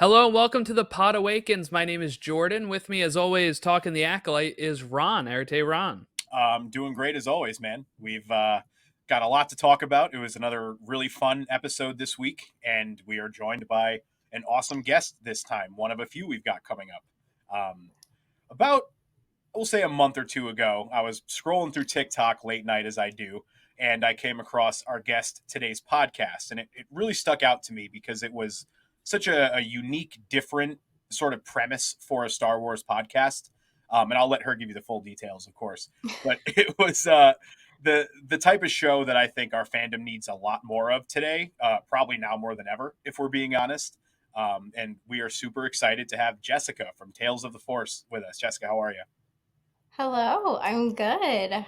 Hello and welcome to the Pod Awakens. My name is Jordan. With me, as always, talking the Acolyte is Ron. Arete Ron. Doing great as always, man. We've got a lot to talk about. It was another really fun episode this week, and we are joined by an awesome guest this time, one of a few we've got coming up. About, we'll say, a month or two ago, I was scrolling through TikTok late night as I do, and I came across our guest today's podcast, and it really stuck out to me because it was such a unique, different sort of premise for a Star Wars podcast. And I'll let her give you the full details, of course. But it was the type of show that I think our fandom needs a lot more of today, probably now more than ever, if we're being honest. And we are super excited to have Jessica from Tales of the Force with us. Jessica, how are you? Hello, I'm good.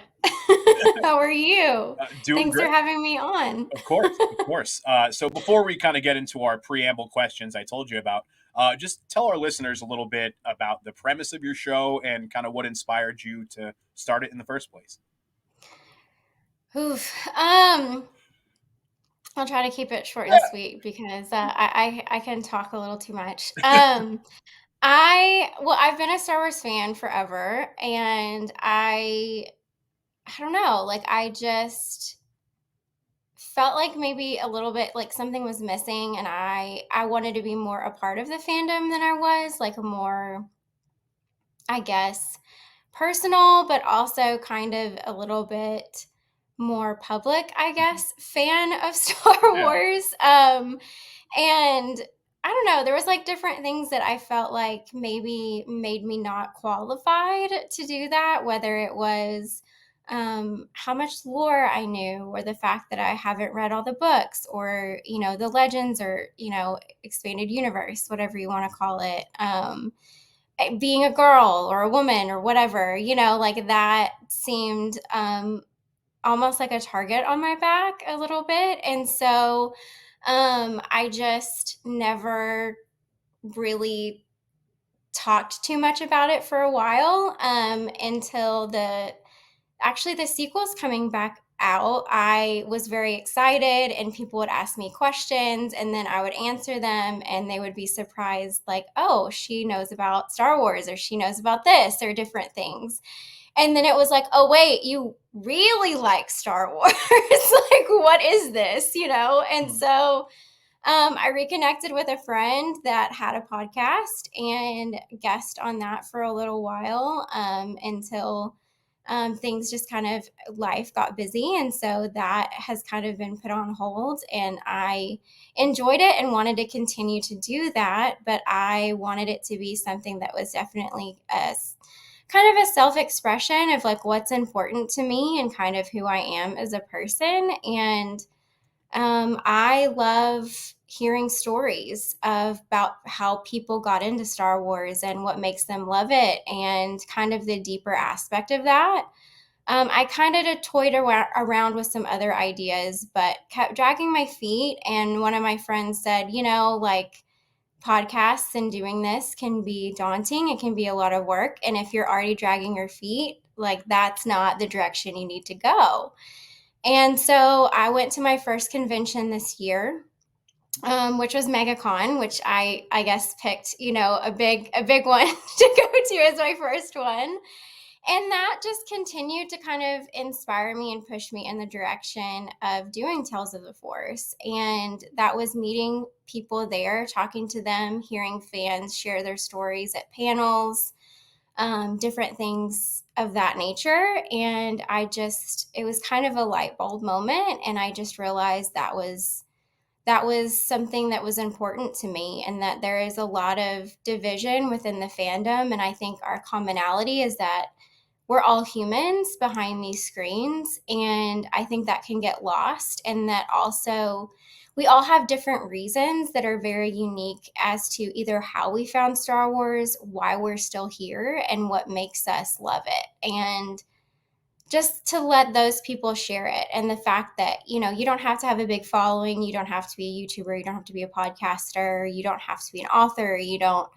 How are you? Doing Thanks for great. having me on. Of course, of course. So before we kind of get into our preamble questions I told you about, just tell our listeners a little bit about the premise of your show and kind of what inspired you to start it in the first place. Oof. I'll try to keep it short and sweet because I can talk a little too much. I've been a Star Wars fan forever, and I don't know, like I just felt like maybe a little bit like something was missing, and I wanted to be more a part of the fandom than I was, like a more, I guess, personal, but also kind of a little bit more public, I Mhm. guess, fan of Star Yeah. Wars. And I don't know, there was like different things that I felt like maybe made me not qualified to do that, whether it was how much lore I knew, or the fact that I haven't read all the books, or, the legends, or, expanded universe, whatever you want to call it. Being a girl or a woman or whatever, like that seemed almost like a target on my back a little bit. And so I just never really talked too much about it for a while, until the sequel's coming back out. I was very excited, and people would ask me questions, and then I would answer them, and they would be surprised, like, oh, she knows about Star Wars, or she knows about this, or different things. And then it was like, oh, wait, you really like Star Wars. Like, what is this? And Mhm. so I reconnected with a friend that had a podcast and guest on that for a little while, until things just kind of, life got busy. And so that has kind of been put on hold. And I enjoyed it and wanted to continue to do that. But I wanted it to be something that was definitely a kind of a self expression of like what's important to me and kind of who I am as a person. And I love hearing stories about how people got into Star Wars and what makes them love it, and kind of the deeper aspect of that. I kind of toyed around with some other ideas, but kept dragging my feet. And one of my friends said, like, podcasts and doing this can be daunting. It can be a lot of work. And if you're already dragging your feet, like, that's not the direction you need to go. And so I went to my first convention this year, which was MegaCon, which I guess picked, a big one to go to as my first one. And that just continued to kind of inspire me and push me in the direction of doing Tales of the Force. And that was meeting people there, talking to them, hearing fans share their stories at panels, different things of that nature. And it was kind of a light bulb moment. And I just realized that was something that was important to me, and that there is a lot of division within the fandom. And I think our commonality is that we're all humans behind these screens. And I think that can get lost. And that also, we all have different reasons that are very unique as to either how we found Star Wars, why we're still here, and what makes us love it. And just to let those people share it. And the fact that, you don't have to have a big following, you don't have to be a YouTuber, you don't have to be a podcaster, you don't have to be an author, you don't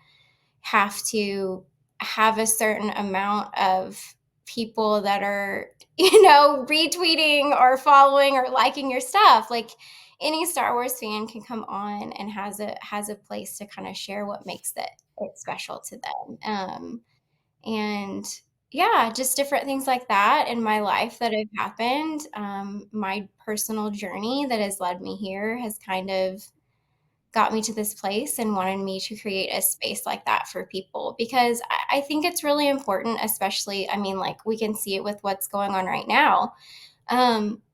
have to have a certain amount of people that are, retweeting or following or liking your stuff. Like, any Star Wars fan can come on and has a place to kind of share what makes it special to them. And yeah, just different things like that in my life that have happened. My personal journey that has led me here has kind of got me to this place and wanted me to create a space like that for people, because I think it's really important, especially, I mean, like, we can see it with what's going on right now.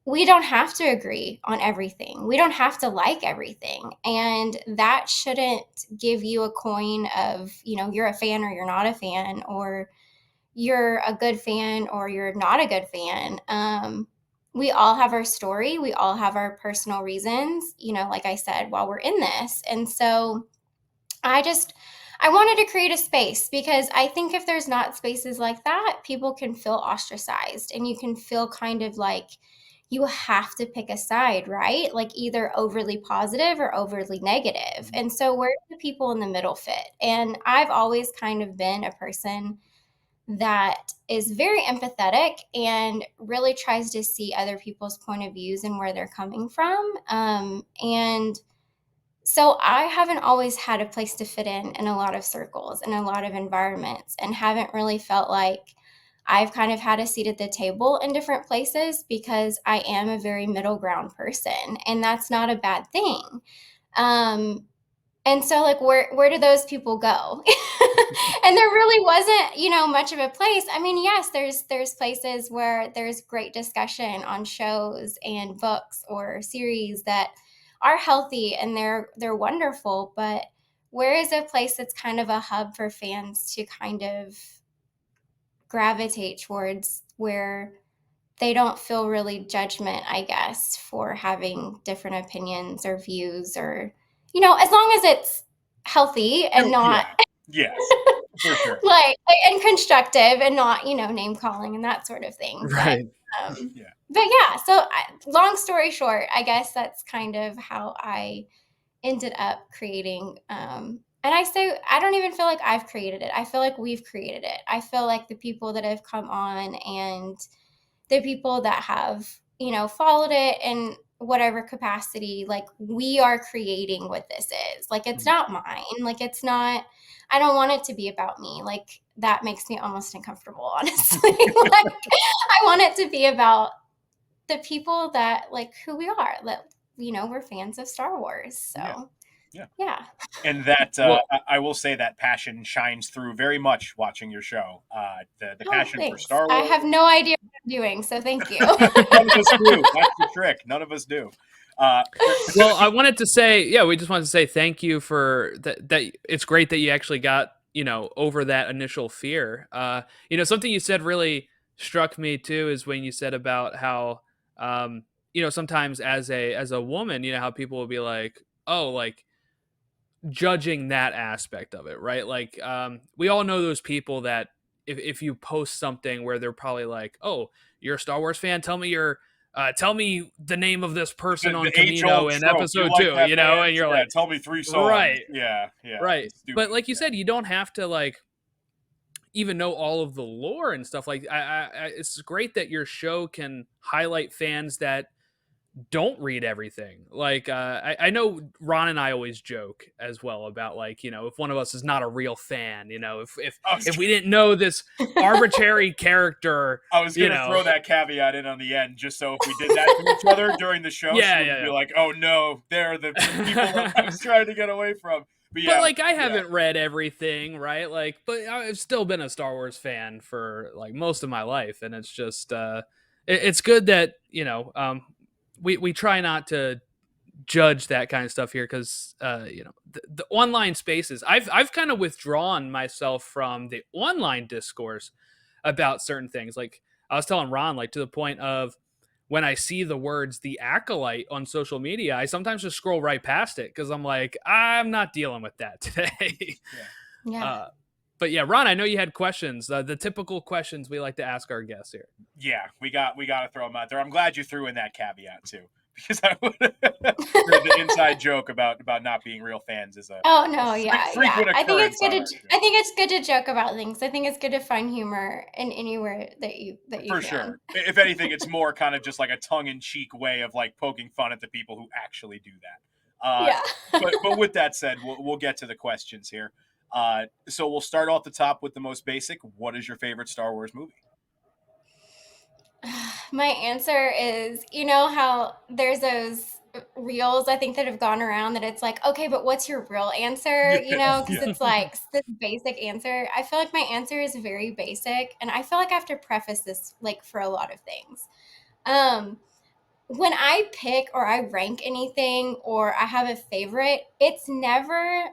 We don't have to agree on everything. We don't have to like everything. And that shouldn't give you a coin of, you're a fan or you're not a fan, or you're a good fan or you're not a good fan. We all have our story. We all have our personal reasons, like I said, while we're in this. And so I wanted to create a space, because I think if there's not spaces like that, people can feel ostracized, and you can feel kind of like you have to pick a side, right? Like either overly positive or overly negative. And so where do the people in the middle fit? And I've always kind of been a person that is very empathetic and really tries to see other people's point of views and where they're coming from. And so I haven't always had a place to fit in a lot of circles and a lot of environments, and haven't really felt like I've kind of had a seat at the table in different places, because I am a very middle ground person, and that's not a bad thing. And so, like, where do those people go? And there really wasn't, much of a place. I mean, yes, there's places where there's great discussion on shows and books or series that are healthy, and they're wonderful, but where is a place that's kind of a hub for fans to kind of gravitate towards, where they don't feel really judgment, I guess, for having different opinions or views, or, as long as it's healthy and not Yes, for sure. like, and constructive, and not, name calling and that sort of thing. Right. But yeah, so long story short, I guess that's kind of how I ended up creating, and I don't even feel like I've created it. I feel like we've created it. I feel like the people that have come on, and the people that have, followed it in whatever capacity, like, we are creating what this is. Like, it's not mine. Like, it's not, I don't want it to be about me. Like, that makes me almost uncomfortable, honestly. Like, I want it to be about the people that, like, who we are, that, we're fans of Star Wars. So yeah. And that I will say that passion shines through very much watching your show. The passion for Thanks. Star Wars. I have no idea what I'm doing, so thank you. None of us do. That's the trick. None of us do. Well, I wanted to say, we just wanted to say thank you for that. It's great that you actually got, over that initial fear. Something you said really struck me too, is when you said about how, sometimes as a woman, how people will be like, oh, like, judging that aspect of it, right? Like, we all know those people that if you post something where they're probably like, oh, you're a Star Wars fan, tell me the name of this person on Camino in episode 2, and you're like, tell me 3 songs. Right. Yeah. Right. But like you said, you don't have to, like, even know all of the lore and stuff. Like, it's great that your show can highlight fans that don't read everything. Like, I know Ron and I always joke as well about, like, if one of us is not a real fan, if we didn't know this arbitrary character, I was going to throw that caveat in on the end, just so if we did that to each other during the show, we'd be like, oh no, they're the people that I was trying to get away from. But like, I haven't read everything, right? Like, but I've still been a Star Wars fan for, like, most of my life, and it's just it's good that we try not to judge that kind of stuff here, because the online spaces, I've kind of withdrawn myself from the online discourse about certain things. Like, I was telling Ron, like, to the point of, when I see the words "the Acolyte" on social media, I sometimes just scroll right past it, because I'm like, I'm not dealing with that today. Yeah. But yeah, Ron, I know you had questions, the typical questions we like to ask our guests here. Yeah, we got to throw them out there. I'm glad you threw in that caveat too. because I would the inside joke about not being real fans is a Oh no, yeah. frequent I think it's occurrence good on to our show. I think it's good to joke about things. I think it's good to find humor in anywhere that you For can. sure. If anything, it's more kind of just like a tongue-in-cheek way of like poking fun at the people who actually do that. Yeah. But with that said, we'll get to the questions here. So we'll start off the top with the most basic. What is your favorite Star Wars movie? My answer is, you know how there's those reels I think that have gone around that it's like, okay, but what's your real answer? You know, because Yeah. it's like this basic answer. I feel like my answer is very basic, and I feel like I have to preface this like for a lot of things. Um, when I pick or I rank anything or I have a favorite, it's never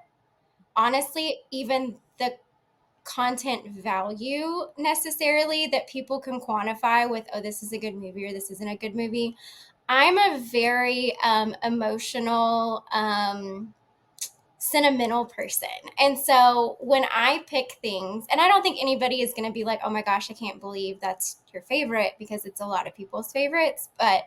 honestly even the content value necessarily that people can quantify with, oh, this is a good movie or this isn't a good movie. I'm a very emotional, sentimental person. And so when I pick things, and I don't think anybody is going to be like, oh my gosh, I can't believe that's your favorite, because it's a lot of people's favorites. But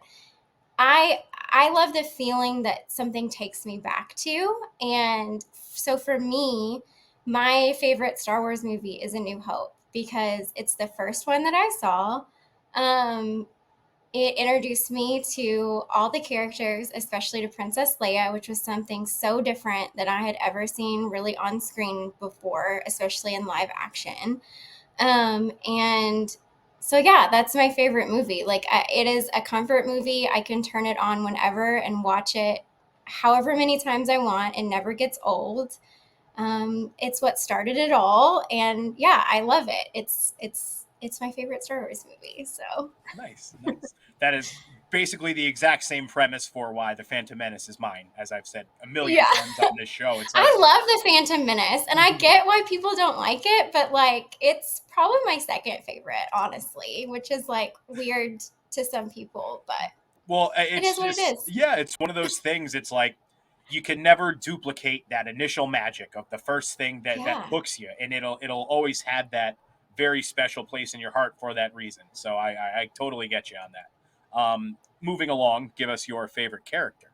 I love the feeling that something takes me back to. And so for me, my favorite Star Wars movie is A New Hope because it's the first one that I saw. Um, it introduced me to all the characters, especially to Princess Leia, which was something so different that I had ever seen really on screen before, especially in live action. And so yeah, that's my favorite movie. Like it is a comfort movie. I can turn it on whenever and watch it however many times I want. It never gets old. It's what started it all, and yeah, I love it. It's my favorite Star Wars movie. So Nice. That is basically the exact same premise for why The Phantom Menace is mine, as I've said a million yeah. times on this show. It's like I love the Phantom Menace, and I get why people don't like it, but like it's probably my second favorite, honestly, which is like weird to some people, but well, it it's is what it just is. yeah, it's one of those things. It's like you can never duplicate that initial magic of the first thing that Yeah. hooks you, and it'll always have that very special place in your heart for that reason. So I totally get you on that. Moving along, give us your favorite character.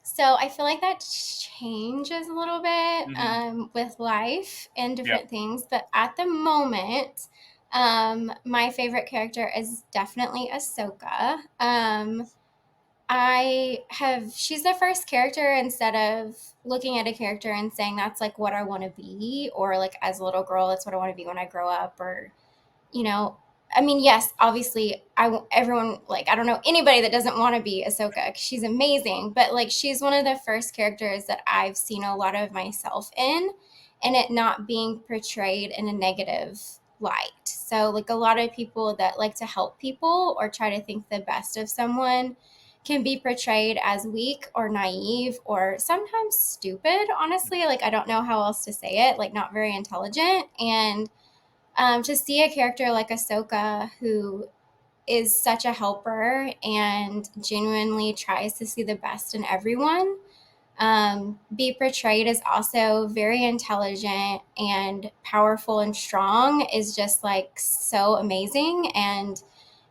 So I feel like that changes a little bit Mm-hmm. with life and Yep. different things, but at the moment, my favorite character is definitely Ahsoka. She's the first character, instead of looking at a character and saying that's like what I want to be, or like as a little girl, that's what I want to be when I grow up, or, you know, I mean, yes, obviously, everyone, like, I don't know anybody that doesn't want to be Ahsoka 'cause she's amazing, but like, she's one of the first characters that I've seen a lot of myself in, and it not being portrayed in a negative light. So, like, a lot of people that like to help people or try to think the best of someone can be portrayed as weak or naive or sometimes stupid, honestly. Like, I don't know how else to say it, like, not very intelligent. And to see a character like Ahsoka, who is such a helper and genuinely tries to see the best in everyone, be portrayed as also very intelligent and powerful and strong, is just like so amazing, and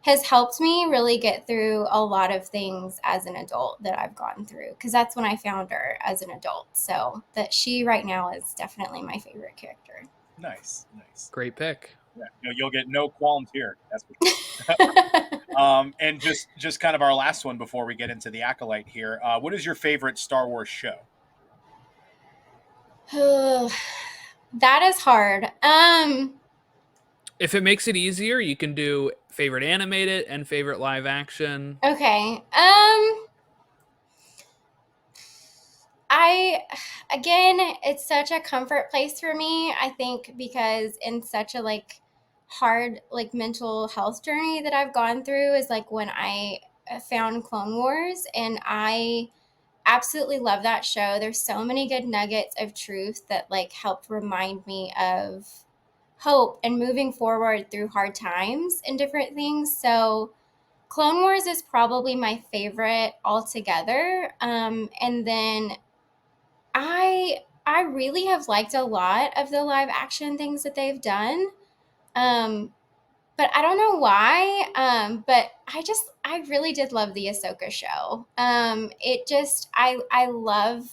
has helped me really get through a lot of things as an adult that I've gone through, because that's when I found her as an adult. So that she right now is definitely my favorite character. Nice. Great pick. Yeah, you'll get no qualms here. That's for sure. And just kind of our last one before we get into the Acolyte here. What is your favorite Star Wars show? That is hard. If it makes it easier, you can do favorite animated and favorite live action. Okay. I again, it's such a comfort place for me, I think, because in such a like hard like mental health journey that I've gone through is like when I found Clone Wars, and I absolutely love that show. There's so many good nuggets of truth that like help remind me of hope and moving forward through hard times and different things. So Clone Wars is probably my favorite altogether. And then I really have liked a lot of the live action things that they've done. Um, but I don't know why. But I really did love the Ahsoka show. I love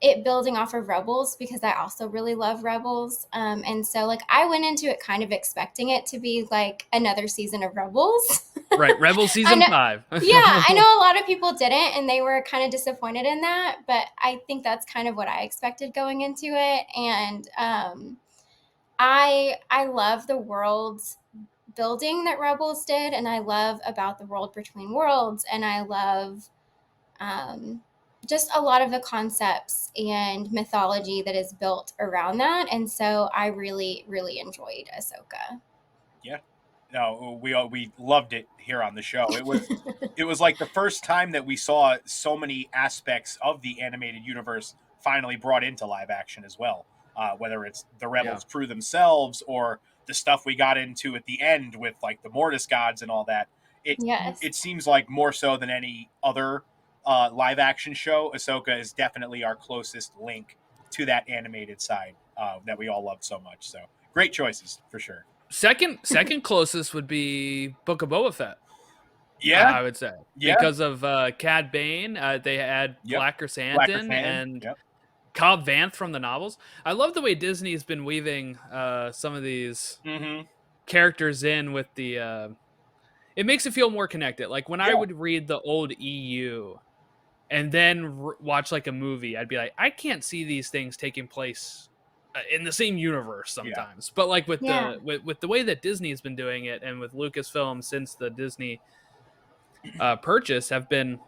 it building off of Rebels because I also really love Rebels. And so like I went into it kind of expecting it to be like another season of Rebels. Right, Rebel I season know, 5. yeah, I know a lot of people didn't, and they were kind of disappointed in that. But I think that's kind of what I expected going into it, and I love the world building that Rebels did, and I love about the world between worlds, and I love um, just a lot of the concepts and mythology that is built around that. And so I really, really enjoyed Ahsoka. Yeah. No, we loved it here on the show. It was like the first time that we saw so many aspects of the animated universe finally brought into live action as well. Whether it's the Rebels crew themselves or the stuff we got into at the end with like the Mortis gods and all that. Yes. It seems like more so than any other live action show, Ahsoka is definitely our closest link to that animated side that we all loved so much. So great choices for sure. Second closest would be Book of Boba Fett. Yeah, I would say because of Cad Bane. They had Black Chrysanthemum and Yep. Cobb Vanth from the novels. I love the way Disney's been weaving some of these characters in with the. It makes it feel more connected. Like when I would read the old EU and then watch like a movie, I'd be like, I can't see these things taking place in the same universe sometimes. But like with the way that Disney has been doing it, and with Lucasfilm since the Disney purchase, have been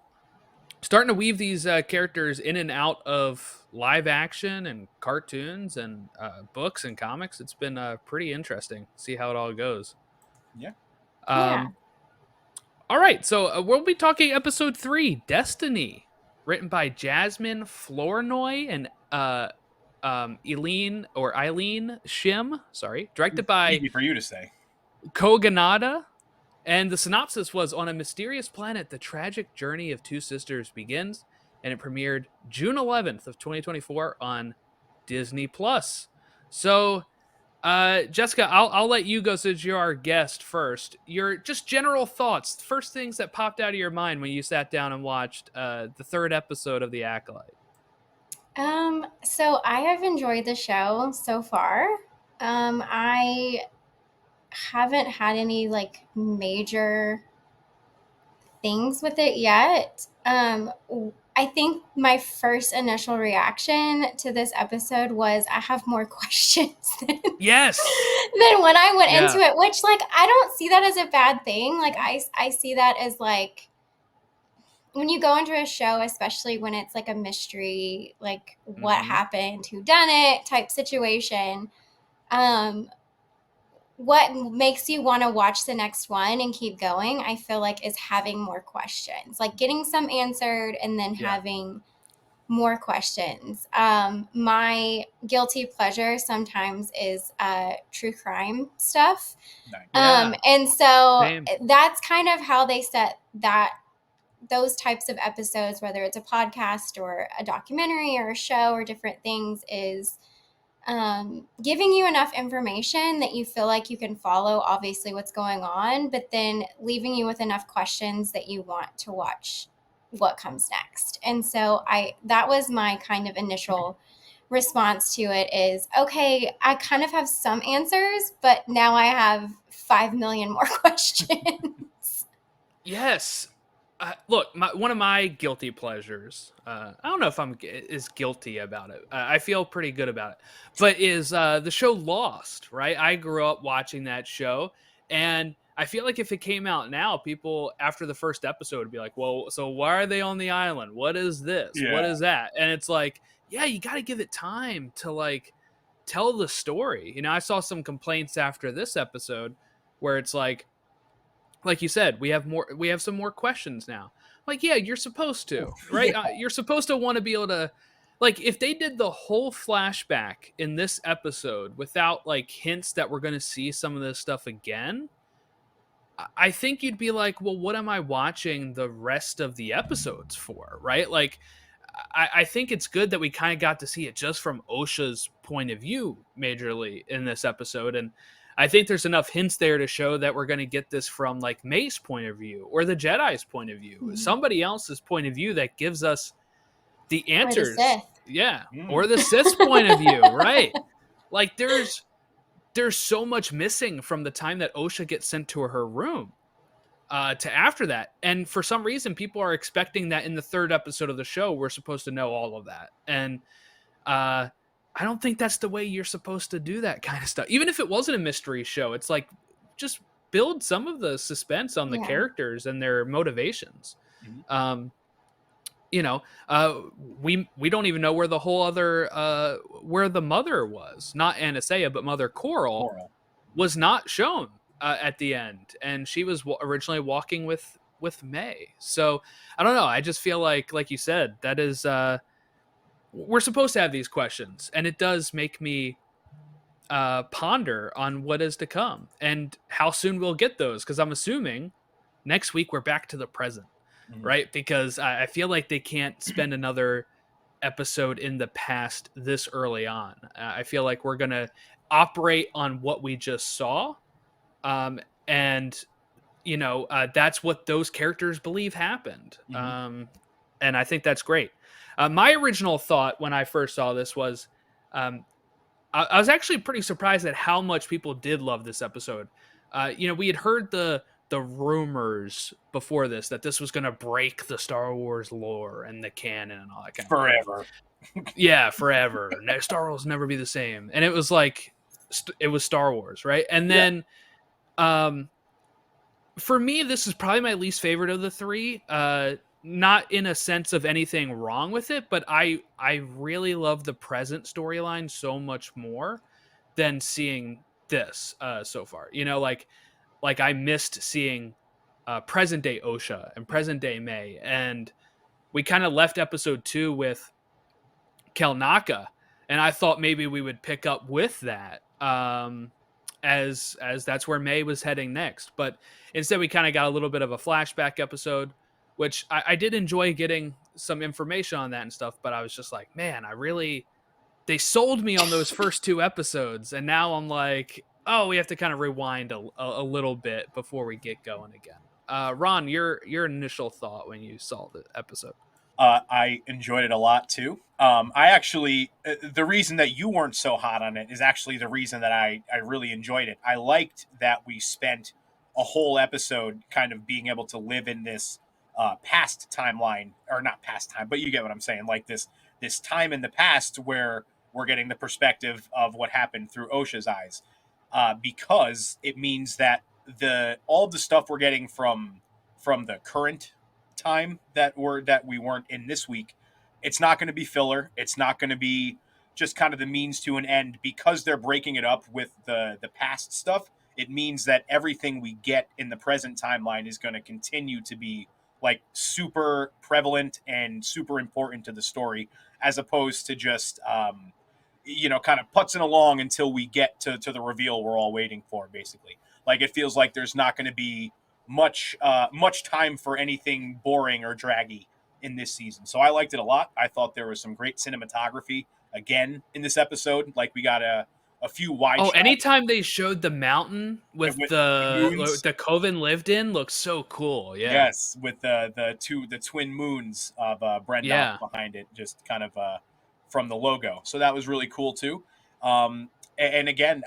starting to weave these characters in and out of live action and cartoons and books and comics. It's been pretty interesting. See how it all goes. Yeah. All right, so we'll be talking episode 3, Destiny, written by Jasmyne, Flournoy, and Eileen Shim. Sorry, directed by easy for you to say. Kogonada. And the synopsis was: on a mysterious planet, the tragic journey of two sisters begins, and it premiered June 11th of 2024 on Disney Plus. So, Jessica, I'll let you go since you're our guest first. Your just general thoughts, first things that popped out of your mind when you sat down and watched the 3rd episode of The Acolyte. So I have enjoyed the show so far. I haven't had any like major things with it yet. I think my first initial reaction to this episode was I have more questions than when I went into it, which like I don't see that as a bad thing. Like I see that as like when you go into a show, especially when it's like a mystery, like what happened, who done it type situation, what makes you want to watch the next one and keep going, I feel like, is having more questions, like getting some answered and then having more questions. My guilty pleasure sometimes is true crime stuff. And so that's kind of how they set those types of episodes, whether it's a podcast or a documentary or a show or different things, is giving you enough information that you feel like you can follow obviously what's going on, but then leaving you with enough questions that you want to watch what comes next. And so that was my kind of initial response to it is, okay, I kind of have some answers, but now I have 5 million more questions. Yes. Look, one of my guilty pleasures, I don't know if I'm as guilty about it. I feel pretty good about it, but is the show Lost, right? I grew up watching that show, and I feel like if it came out now, people after the first episode would be like, well, so why are they on the island? What is this? What is that? And it's like, yeah, you got to give it time to like tell the story. You know, I saw some complaints after this episode where it's like you said, we have some more questions now. Like, yeah, you're supposed to, right? You're supposed to want to be able to, like, if they did the whole flashback in this episode without like hints that we're going to see some of this stuff again, I think you'd be like, well, what am I watching the rest of the episodes for, right? Like, I think it's good that we kind of got to see it just from Osha's point of view majorly in this episode. And I think there's enough hints there to show that we're going to get this from like Mae's point of view or the Jedi's point of view, somebody else's point of view that gives us the answers. Or the Sith. Yeah, or the Sith's point of view, right? Like there's so much missing from the time that Osha gets sent to her room to after that. And for some reason, people are expecting that in the 3rd episode of the show, we're supposed to know all of that. And I don't think that's the way you're supposed to do that kind of stuff. Even if it wasn't a mystery show, it's like just build some of the suspense on the characters and their motivations. You know, we don't even know where the whole other where the mother was, not Anastasia, but Mother Coral was not shown at the end, and she was originally walking with Mae. So I don't know. I just feel like you said, that is we're supposed to have these questions, and it does make me ponder on what is to come and how soon we'll get those. Because I'm assuming next week we're back to the present. Right, because I feel like they can't spend another episode in the past this early on. I feel like we're gonna operate on what we just saw, and you know that's what those characters believe happened, and I think that's great. My original thought when I first saw this was, I was actually pretty surprised at how much people did love this episode. You know, we had heard the rumors before this that this was going to break the Star Wars lore and the canon and all that kind forever. Yeah, forever. Star Wars will never be the same. And it was like, it was Star Wars, right? And then, for me, this is probably my least favorite of the 3. Not in a sense of anything wrong with it, but I really love the present storyline so much more than seeing this so far. You know, like I missed seeing present day Osha and present day Mae, and we kind of left episode 2 with Kelnaka, and I thought maybe we would pick up with that as that's where Mae was heading next. But instead, we kind of got a little bit of a flashback episode, which I did enjoy getting some information on that and stuff. But I was just like, man, they sold me on those first 2 episodes, and now I'm like, oh, we have to kind of rewind a little bit before we get going again. Ron, your initial thought when you saw the episode? I enjoyed it a lot too. I actually, the reason that you weren't so hot on it is actually the reason that I really enjoyed it. I liked that we spent a whole episode kind of being able to live in this past timeline, or not past time, but you get what I'm saying. Like this time in the past where we're getting the perspective of what happened through Osha's eyes, because it means that all the stuff we're getting from the current time that we weren't in this week, it's not going to be filler. It's not going to be just kind of the means to an end, because they're breaking it up with the past stuff. It means that everything we get in the present timeline is going to continue to be like super prevalent and super important to the story, as opposed to just kind of putzing along until we get to the reveal we're all waiting for, basically. Like, it feels like there's not going to be much time for anything boring or draggy in this season. So I liked it a lot. I thought there was some great cinematography again in this episode. Like, we got a few wide shots. Anytime they showed the mountain with the Coven lived in, looks so cool. Yeah. Yes, with the twin moons of Brenda behind it, just kind of from the logo. So that was really cool too. And again,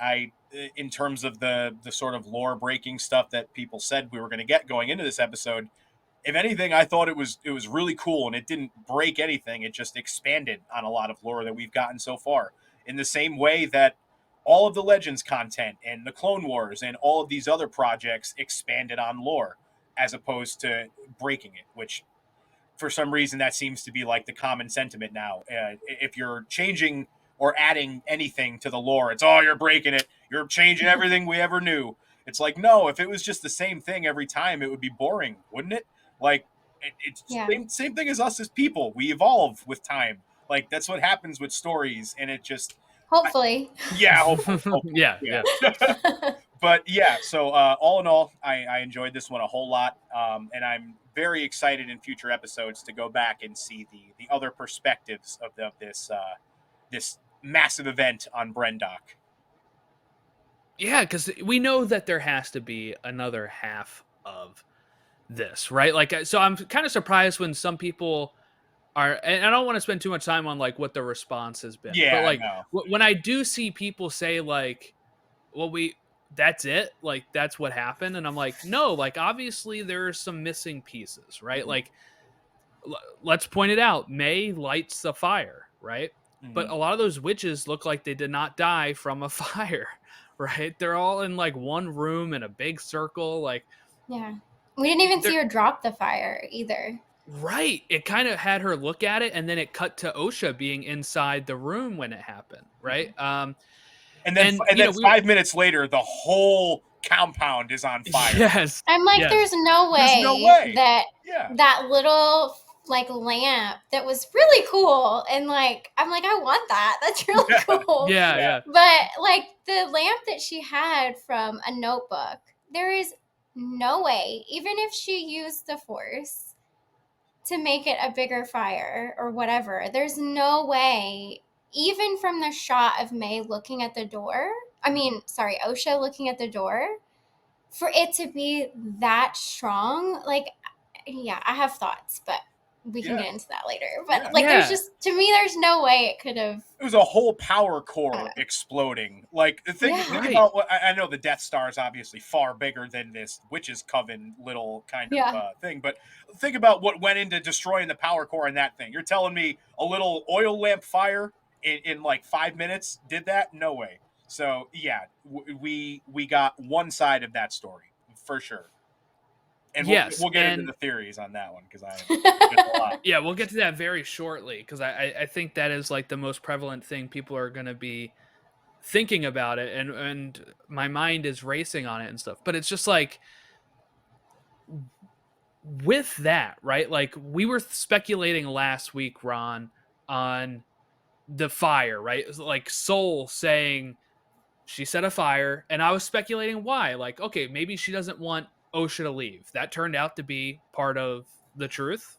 in terms of the sort of lore breaking stuff that people said we were going to get going into this episode, if anything, I thought it was really cool, and it didn't break anything. It just expanded on a lot of lore that we've gotten so far, in the same way that all of the Legends content and the Clone Wars and all of these other projects expanded on lore, as opposed to breaking it, which for some reason that seems to be like the common sentiment now. If you're changing or adding anything to the lore, it's, oh, you're breaking it. You're changing everything we ever knew. It's like, no, if it was just the same thing every time, it would be boring, wouldn't it? Like, it's same thing as us as people. We evolve with time. Like, that's what happens with stories, and it just... Hopefully. Hopefully. Yeah. But yeah, so all in all, I enjoyed this one a whole lot, and I'm very excited in future episodes to go back and see the other perspectives of this massive event on Brendok. Yeah, because we know that there has to be another half of this, right? Like, so I'm kind of surprised when some people are, and I don't want to spend too much time on like what the response has been, but Yeah, like no. when I do see people say like, well, that's it, like that's what happened, and I'm like, no, like obviously there are some missing pieces, right? Mhm. Like, let's point it out. Mae lights the fire, right? But Mhm. a lot of those witches look like they did not die from a fire, right? They're all in like one room in a big circle, like Yeah. We didn't even see they're her drop the fire either. right. It kind of had her look at it, and then it cut to Osha being inside the room when it happened, right? And And you then know, we were 5 minutes later, the whole compound is on fire. yes, I'm like, yes, there's no There's no way way. that Yeah. that little like lamp that was really cool, and like I'm like, I want that. That's really cool. yeah, Yeah. yeah, But like the lamp that she had from a notebook, there is no way, even if she used the force to make it a bigger fire or whatever, there's no way, even from the shot of Mae looking at the door, Osha looking at the door, for it to be that strong. Like, yeah, I have thoughts, but we can Yeah. get into that later. But Yeah. like, there's yeah. just, to me, there's no way it could have. It was a whole power I don't core know. exploding. Like think Right. about what I know. The Death Star is obviously far bigger than this witches coven little kind of Yeah. thing, but think about what went into destroying the power core in that thing. You're telling me a little oil lamp fire in like 5 minutes did that? No way. So yeah, we got one side of that story for sure, and Yes, we'll get into and the theories on that one because there's a lot. yeah, we'll get to that very shortly because I think that is like the most prevalent thing people are going to be thinking about it, and my mind is racing on it and stuff. But it's just like with that, right? Like we were speculating last week, Ron, on the fire, right? It was like Soul saying she set a fire, and I was speculating why. Like, okay, maybe she doesn't want Osha to leave. That turned out to be part of the truth.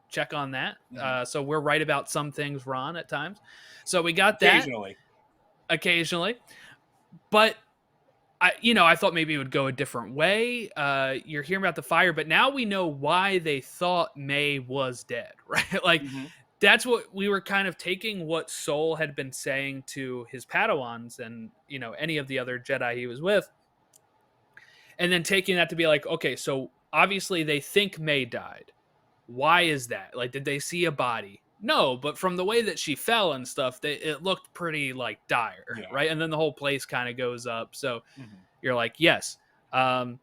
Check on that. Mhm. So we're right about some things, Ron, at times. So we got that Occasionally, occasionally, but I thought maybe it would go a different way. You're hearing about the fire, but now we know why they thought Mae was dead, right? Like hmm that's what we were kind of taking what Soul had been saying to his Padawans and any of the other Jedi he was with, and then taking that to be like, okay, so obviously they think Mae died. Why is that? Like, did they see a body? No, but from the way that she fell and stuff, it looked pretty like dire, yeah. right? And then the whole place kind of goes up. So hmm you're like, yes. And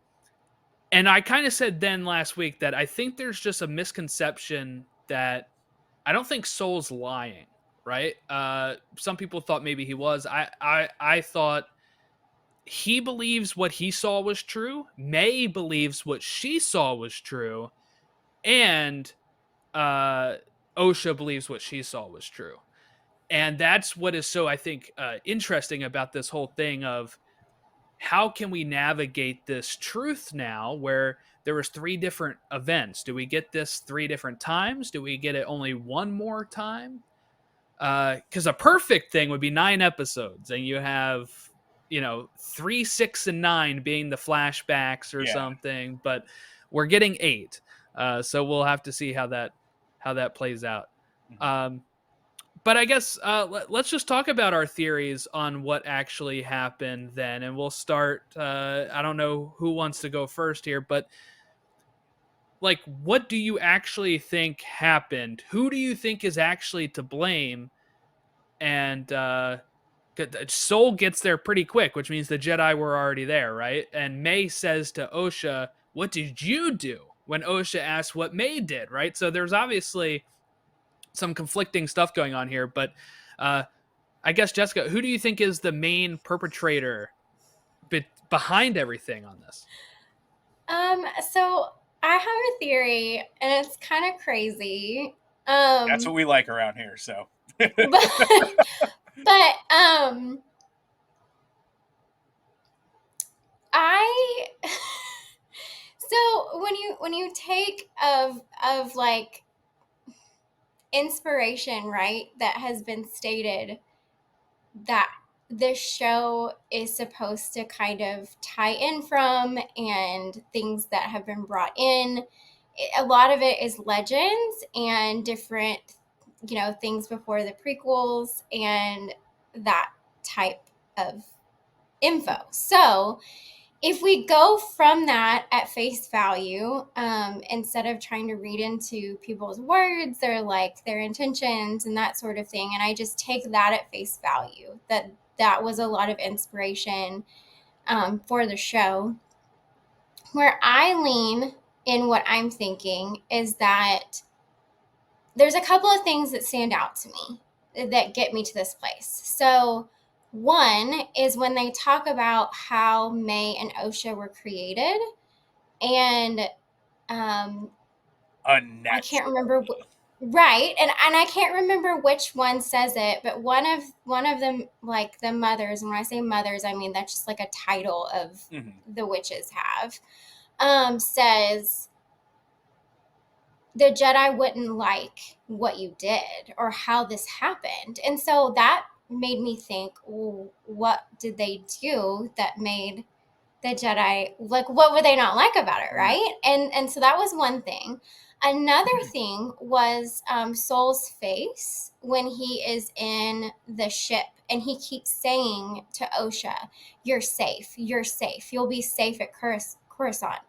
I kind of said then last week that I think there's just a misconception that I don't think Soul's lying, right? Some people thought maybe he was. I thought he believes what he saw was true. Mae believes what she saw was true, and uh, Osha believes what she saw was true. And that's what is so I think interesting about this whole thing of how can we navigate this truth now where there was three different events. Do we get this three different times? Do we get it only one more time? Because a perfect thing would be 9 episodes, and you have 3, 6, and 9 being the flashbacks or Yeah. something. But we're getting 8, so we'll have to see how that plays out. Mhm. But I guess let's just talk about our theories on what actually happened then, and we'll start. I don't know who wants to go first here, but like, what do you actually think happened? Who do you think is actually to blame? And Soul gets there pretty quick, which means the Jedi were already there, right? And Mae says to Osha, "What did you do?" When Osha asks what Mae did, right? So there's obviously some conflicting stuff going on here, but I guess Jessica, who do you think is the main perpetrator behind everything on this? So I have a theory, and it's kind of crazy. That's what we like around here. So, But but I so when you take of like inspiration, right, that has been stated, that this show is supposed to kind of tie in from and things that have been brought in. A lot of it is legends and different, things before the prequels and that type of info. So if we go from that at face value, instead of trying to read into people's words or like their intentions and that sort of thing, and I just take that at face value, that was a lot of inspiration for the show. Where I lean in what I'm thinking is that there's a couple of things that stand out to me that get me to this place. So one is when they talk about how Mae and Osha were created, and I can't remember right, and I can't remember which one says it, but one of them, like the mothers, and when I say mothers, I mean that's just like a title of the witches have, says the Jedi wouldn't like what you did or how this happened. And so that made me think, well, what did they do that made the Jedi, like, what would they not like about it, right? And so that was one thing. Another thing was Soul's face when he is in the ship and he keeps saying to Osha, you're safe, you'll be safe at Coruscant.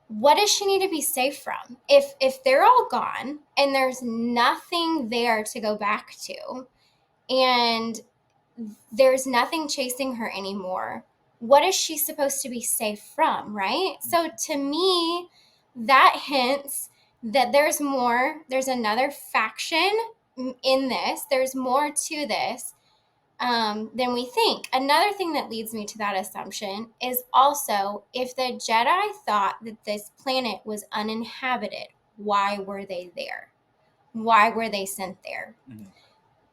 What does she need to be safe from? If they're all gone and there's nothing there to go back to, and there's nothing chasing her anymore, what is she supposed to be safe from, right? So to me, that hints that there's more, there's another faction in this, there's more to this than we think. Another thing that leads me to that assumption is also, if the Jedi thought that this planet was uninhabited, why were they there? Why were they sent there?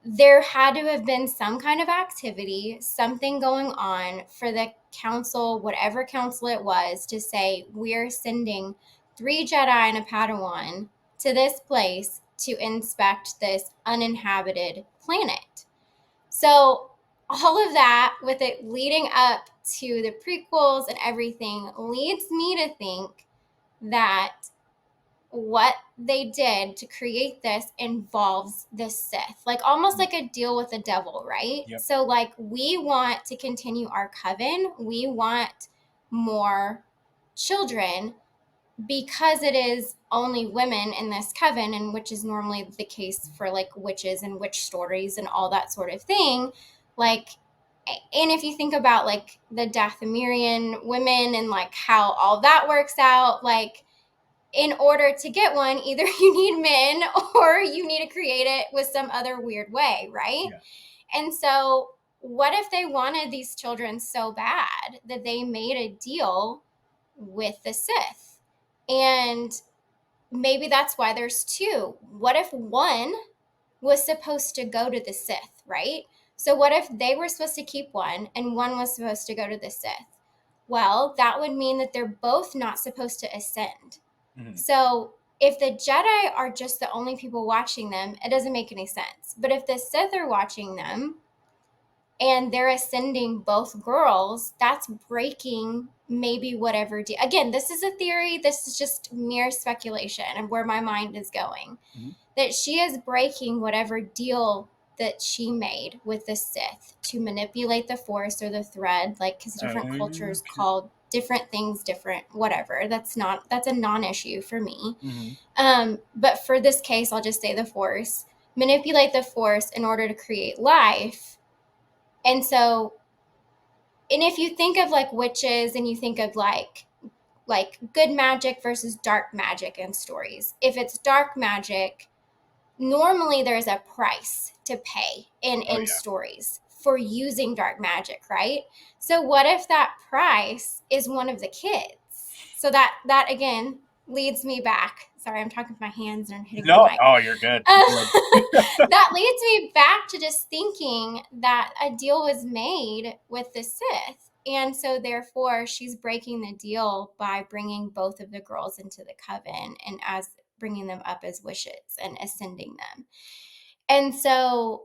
There had to have been some kind of activity, something going on for the council, whatever council it was, to say, we're sending 3 Jedi and a Padawan to this place to inspect this uninhabited planet. So all of that, with it leading up to the prequels and everything, leads me to think that what they did to create this involves the Sith, like almost like a deal with the devil, right? Yep. So like, we want to continue our coven, we want more children, because it is only women in this coven, and which is normally the case for like witches and witch stories and all that sort of thing. Like, and if you think about like the Dathomirian women and like how all that works out, like, in order to get one, either you need men or you need to create it with some other weird way, right? Yeah. And so what if they wanted these children so bad that they made a deal with the Sith? And maybe that's why there's 2. What if one was supposed to go to the Sith, right? So what if they were supposed to keep one and one was supposed to go to the Sith? Well, that would mean that they're both not supposed to ascend. So if the Jedi are just the only people watching them, it doesn't make any sense. But if the Sith are watching them and they're ascending both girls, that's breaking maybe whatever deal. Again, this is a theory. This is just mere speculation and where my mind is going. That she is breaking whatever deal that she made with the Sith to manipulate the Force or the thread, like, because different cultures call different things different, whatever. That's a non-issue for me. But for this case, I'll just say the Force. Manipulate the Force in order to create life. And so, and if you think of like witches and you think of like good magic versus dark magic in stories, if it's dark magic, normally there's a price to pay in stories for using dark magic, right? So what if that price is one of the kids? So that again leads me back. Sorry, I'm talking with my hands and I'm hitting the mic. Oh, you're good. That leads me back to just thinking that a deal was made with the Sith. And so therefore she's breaking the deal by bringing both of the girls into the coven and as bringing them up as wishes and ascending them. And so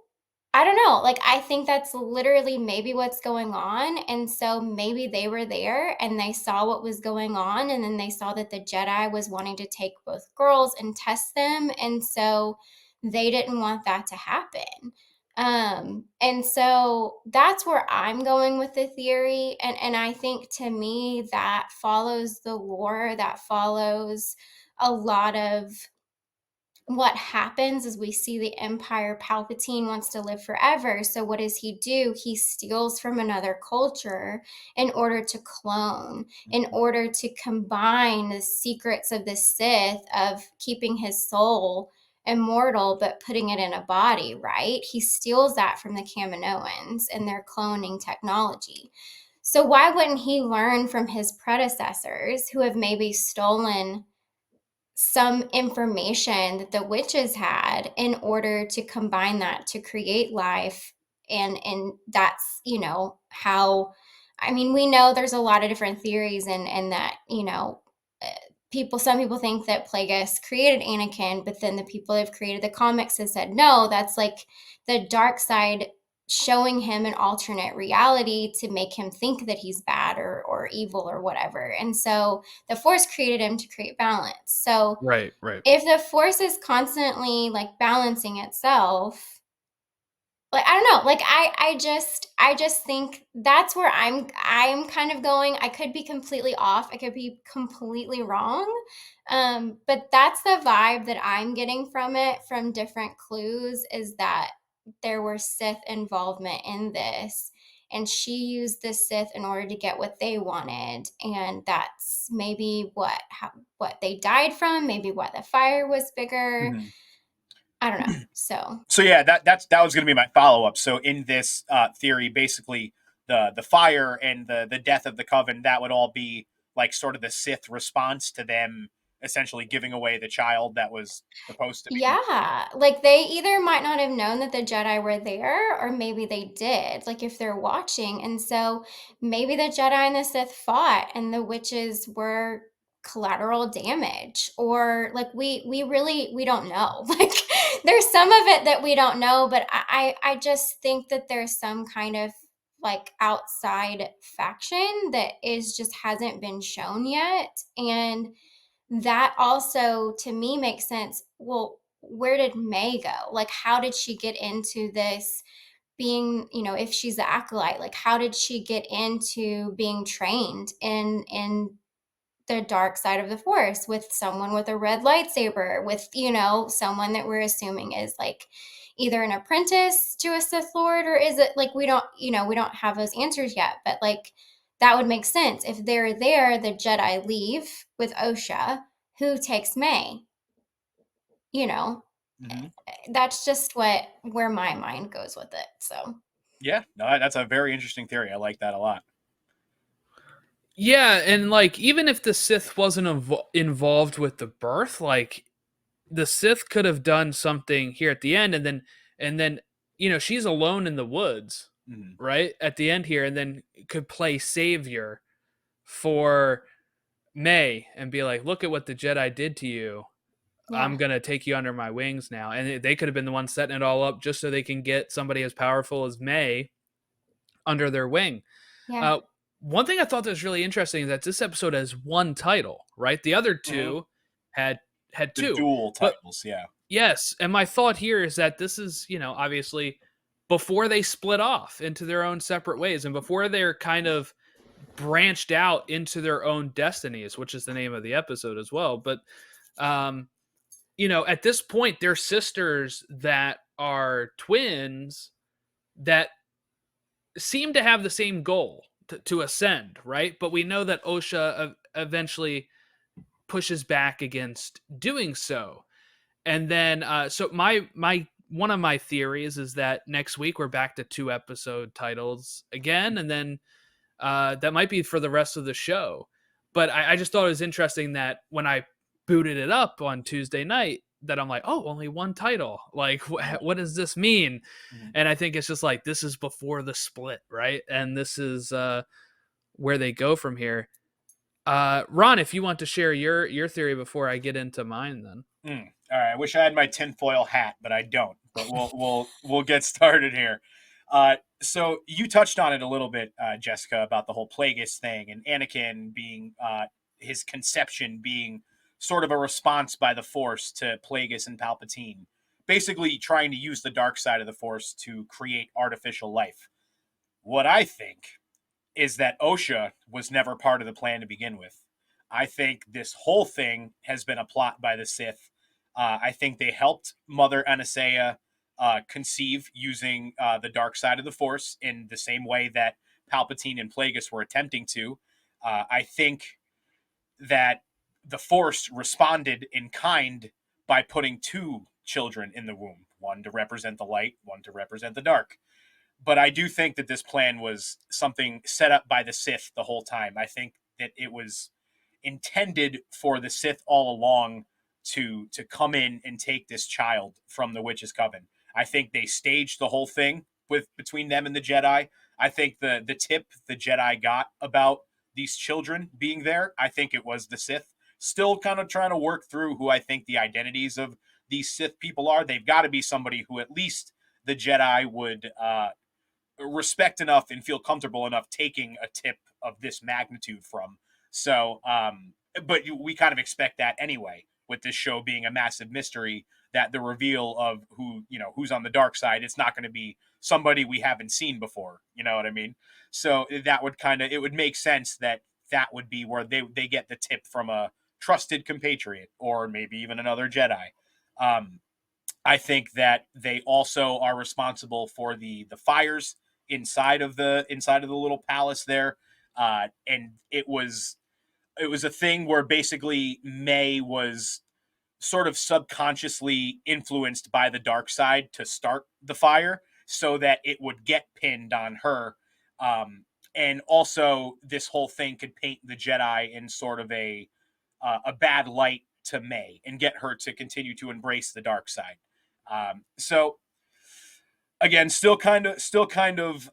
I don't know. Like, I think that's literally maybe what's going on. And so maybe they were there and they saw what was going on. And then they saw that the Jedi was wanting to take both girls and test them. And so they didn't want that to happen. And so that's where I'm going with the theory. And I think to me that follows the lore, that follows a lot of what happens is we see the Empire. Palpatine wants to live forever. So what does he do? He steals from another culture in order to clone, in order to combine the secrets of the Sith of keeping his soul immortal, but putting it in a body, right? He steals that from the Kaminoans and their cloning technology. So why wouldn't he learn from his predecessors who have maybe stolen some information that the witches had in order to combine that to create life? And that's, how, I mean, we know there's a lot of different theories, and that, some people think that Plagueis created Anakin, but then the people that have created the comics have said no, that's like the dark side showing him an alternate reality to make him think that he's bad or evil or whatever. And so the Force created him to create balance. So Right. if the Force is constantly like balancing itself, like, I don't know, like I just think that's where I'm kind of going. I could be completely off, I could be completely wrong, but that's the vibe that I'm getting from it, from different clues, is that there were Sith involvement in this, and she used the Sith in order to get what they wanted, and that's maybe what they died from, maybe why the fire was bigger. Mhm. I don't know. So yeah, that was going to be my follow up. So in this theory, basically the fire and the death of the coven, that would all be like sort of the Sith response to them essentially giving away the child that was supposed to be. yeah, like they either might not have known that the Jedi were there, or maybe they did, like if they're watching. And so maybe the Jedi and the Sith fought and the witches were collateral damage, or like we really, we don't know. Like there's some of it that we don't know, but I just think that there's some kind of like outside faction that is just hasn't been shown yet. And that also to me makes sense. Well, where did Mae go? Like, how did she get into this being, if she's the acolyte, like how did she get into being trained in the dark side of the Force with someone with a red lightsaber, with, someone that we're assuming is like either an apprentice to a Sith Lord, or is it like we don't have those answers yet, but like that would make sense. If they're there, the Jedi leave with Osha. Who takes Mae? Mhm. That's just where my mind goes with it. So Yeah, no, that's a very interesting theory. I like that a lot. Yeah, and like even if the Sith wasn't involved with the birth, like the Sith could have done something here at the end, and then she's alone in the woods, Mhm. right at the end here, and then could play savior for Mae and be like, "Look at what the Jedi did to you. yeah, I'm gonna take you under my wings now." And they could have been the ones setting it all up just so they can get somebody as powerful as Mae under their wing. yeah, Uh, One thing I thought that was really interesting is that this episode has one title, right? The other Mhm. two had The two. dual But titles, yeah. yes, and my thought here is that this is, obviously before they split off into their own separate ways and before they're kind of branched out into their own destinies, which is the name of the episode as well. But um, at this point, they're sisters that are twins that seem to have the same goal to ascend, right? But we know that Osha eventually pushes back against doing so. And then, so my one of my theories is that next week we're back to 2 episode titles again, and then that might be for the rest of the show. But I just thought it was interesting that when I booted it up on Tuesday night, that I'm like, oh, only one title. Like, what does this mean? Mhm. And I think it's just like this is before the split, right? And this is where they go from here. Ron, if you want to share your theory before I get into mine, then. All right. I wish I had my tinfoil hat, but I don't. but we'll get started here. So you touched on it a little bit, Jessica, about the whole Plagueis thing and Anakin being his conception being sort of a response by the Force to Plagueis and Palpatine, basically trying to use the dark side of the Force to create artificial life. What I think is that Osha was never part of the plan to begin with. I think this whole thing has been a plot by the Sith. I think they helped Mother Anastasia conceive using the dark side of the Force in the same way that Palpatine and Plagueis were attempting to. I think that the Force responded in kind by putting two children in the womb, one to represent the light, one to represent the dark. But I do think that this plan was something set up by the Sith the whole time. I think that it was intended for the Sith all along to come in and take this child from the Witch's Coven. I think they staged the whole thing between them and the Jedi. I think the tip the Jedi got about these children being there, I think it was the Sith still kind of trying to work through who I think the identities of these Sith people are. They've got to be somebody who at least the Jedi would respect enough and feel comfortable enough taking a tip of this magnitude from. So, but we kind of expect that anyway, with this show being a massive mystery, that the reveal of who's on the dark side, it's not going to be somebody we haven't seen before. You know what I mean? So that would it would make sense that would be where they get the tip from a trusted compatriot or maybe even another Jedi. I think that they also are responsible for the fires inside of the little palace there, and it was a thing where basically Mae was sort of subconsciously influenced by the dark side to start the fire so that it would get pinned on her. And also this whole thing could paint the Jedi in sort of a bad light to Mae and get her to continue to embrace the dark side. So again, still kind of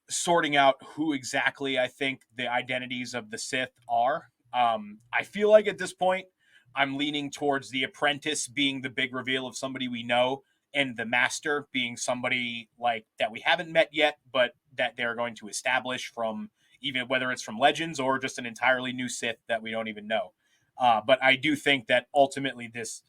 sorting out who exactly I think the identities of the Sith are. I feel like at this point, I'm leaning towards the apprentice being the big reveal of somebody we know, and the master being somebody like that we haven't met yet, but that they're going to establish from even whether it's from Legends or just an entirely new Sith that we don't even know. But I do think that ultimately this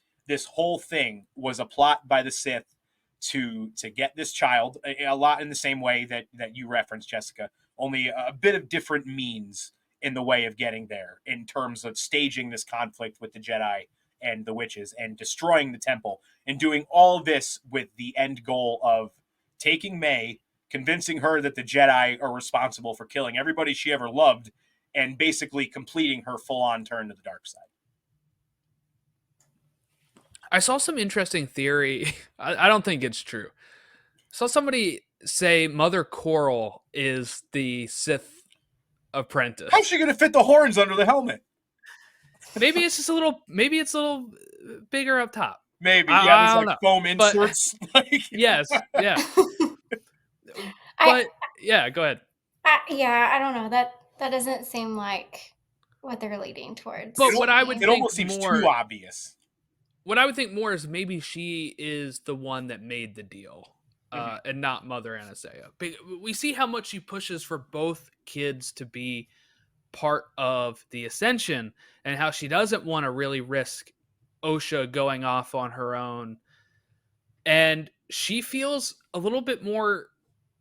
whole thing was a plot by the Sith to get this child, a lot in the same way that you referenced, Jessica, only a bit of different means in the way of getting there in terms of staging this conflict with the Jedi and the witches and destroying the temple and doing all this with the end goal of taking Mae, convincing her that the Jedi are responsible for killing everybody she ever loved, and basically completing her full-on turn to the dark side. I saw some interesting theory. I don't think it's true. Saw somebody say Mother Coral is the Sith apprentice. How's she gonna fit the horns under the helmet? Maybe it's just a little bigger up top. Maybe, I there's like foam inserts. Yes, yeah. But yeah, go ahead. I don't know. That doesn't seem like what they're leading towards. But what I would it think almost seems too obvious. What I would think more is maybe she is the one that made the deal, and not Mother Anastasia. We see how much she pushes for both kids to be part of the Ascension, and how she doesn't want to really risk Osha going off on her own. And she feels a little bit more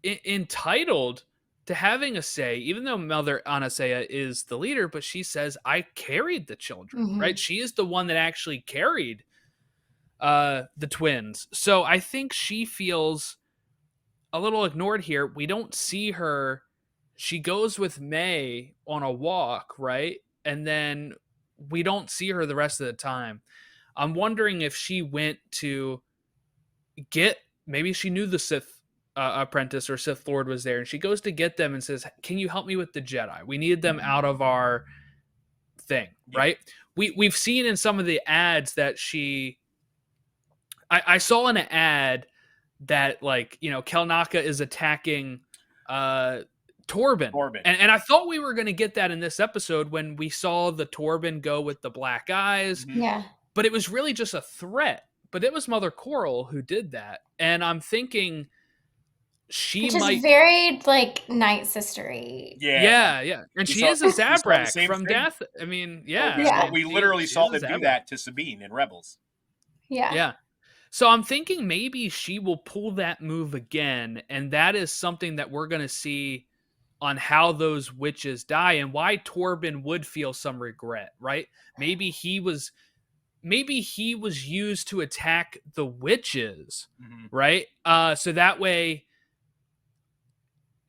entitled to having a say, even though Mother Anastasia is the leader, but she says, I carried the children, right? She is the one that actually carried the twins. So I think she feels a little ignored here. We don't see her. She goes with Mae on a walk, right? And then we don't see her the rest of the time. I'm wondering if she went to maybe she knew the Sith apprentice or Sith Lord was there, and she goes to get them and says, can you help me with the Jedi? We need them out of our thing, right? We've seen in some of the ads that I saw in an ad that, like, Kelnaka is attacking Torben. And I thought we were going to get that in this episode when we saw the Torben go with the black eyes. Yeah. But it was really just a threat. but it was Mother Coral who did that. And I'm thinking she Which might is very like Night Sistery. Yeah. And We she saw- is a we saw the Zabrak same from thing. Death. I mean, Well, yeah. I mean, we literally she saw is a them do Zabrak. that to Sabine in Rebels. Yeah. Yeah. So I'm thinking maybe she will pull that move again, and that is something that we're going to see on how those witches die and why Torben would feel some regret, right? Maybe he was used to attack the witches, right? So that way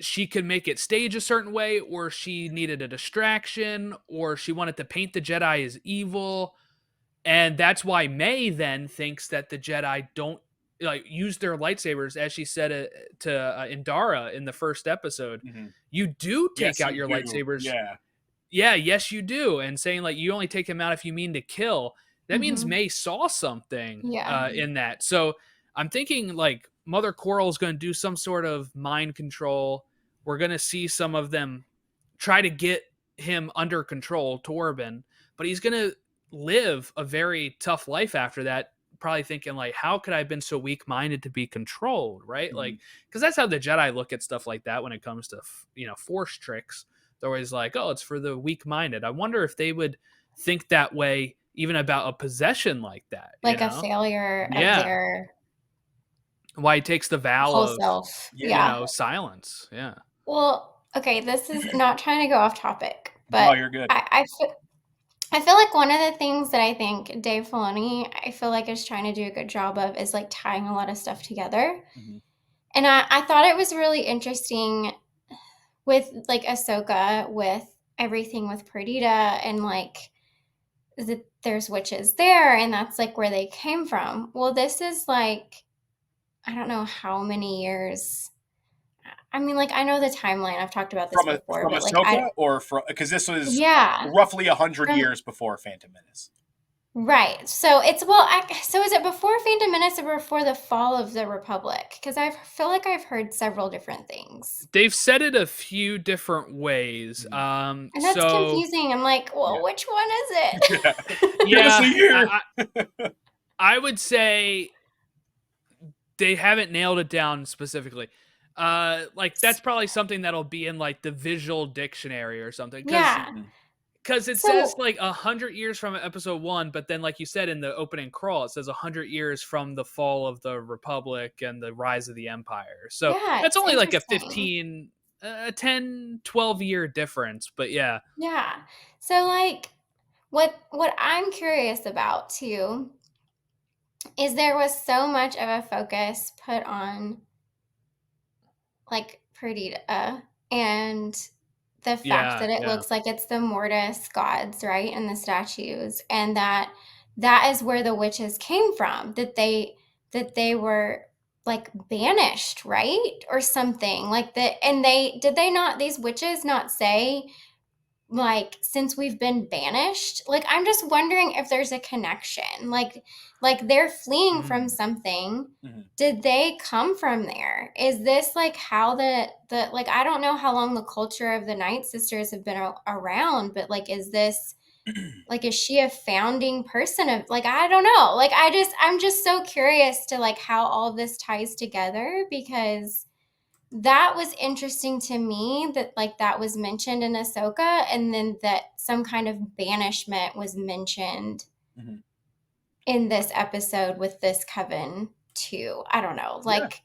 she could make it stage a certain way, or she needed a distraction, or she wanted to paint the Jedi as evil. And that's why Mae then thinks that the Jedi don't like use their lightsabers, as she said to Indara in the first episode. You do take out your lightsabers. Yeah, yes, you do. And saying like you only take them out if you mean to kill. That means Mae saw something in that. So I'm thinking like Mother Coral is going to do some sort of mind control. We're going to see some of them try to get him under control, Torben, but he's going to live a very tough life after that, probably thinking like, how could I have been so weak-minded to be controlled, right? Like, because that's how the Jedi look at stuff like that when it comes to force tricks. They're always like, oh, it's for the weak-minded. I wonder if they would think that way even about a possession like that, like a failure of their why he takes the vow whole of self. silence. Well, okay, this is not trying to go off topic, but no, you're good. I feel like one of the things that I think Dave Filoni, I feel like is trying to do a good job of is like tying a lot of stuff together. And I thought it was really interesting with like Ahsoka, with everything with Perdita, and like that there's witches there, and that's like where they came from. Well, this is like, I don't know how many years. I mean, like, I know the timeline. I've talked about this before. From but Ahsoka, or from, because this was roughly 100 years before Phantom Menace. Right. So it's, so is it before Phantom Menace or before the fall of the Republic? Because I feel like I've heard several different things. They've said it a few different ways. And that's confusing. I'm like, well, which one is it? I would say they haven't nailed it down specifically. Like that's probably something that'll be in like the visual dictionary or something. Because it says like 100 years from episode 1, but then like you said in the opening crawl, it says 100 years from the fall of the Republic and the rise of the Empire. So that's only like a 10, 12 year difference. But yeah. So like what I'm curious about too is there was so much of a focus put on like Perdita and the fact that it looks like it's the Mortis gods, right? And the statues, and that is where the witches came from, that they were like banished, right? Or something like that. And these witches not say like, since we've been banished? Like, I'm just wondering if there's a connection. Like they're fleeing from something. Did they come from there? Is this like how the like, I don't know how long the culture of the Night Sisters have been around, but like, is this like, is she a founding person of like, I don't know. Like, I'm just so curious to like how all of this ties together, because that was interesting to me that like that was mentioned in Ahsoka, and then that some kind of banishment was mentioned in this episode with this coven too. I don't know. Like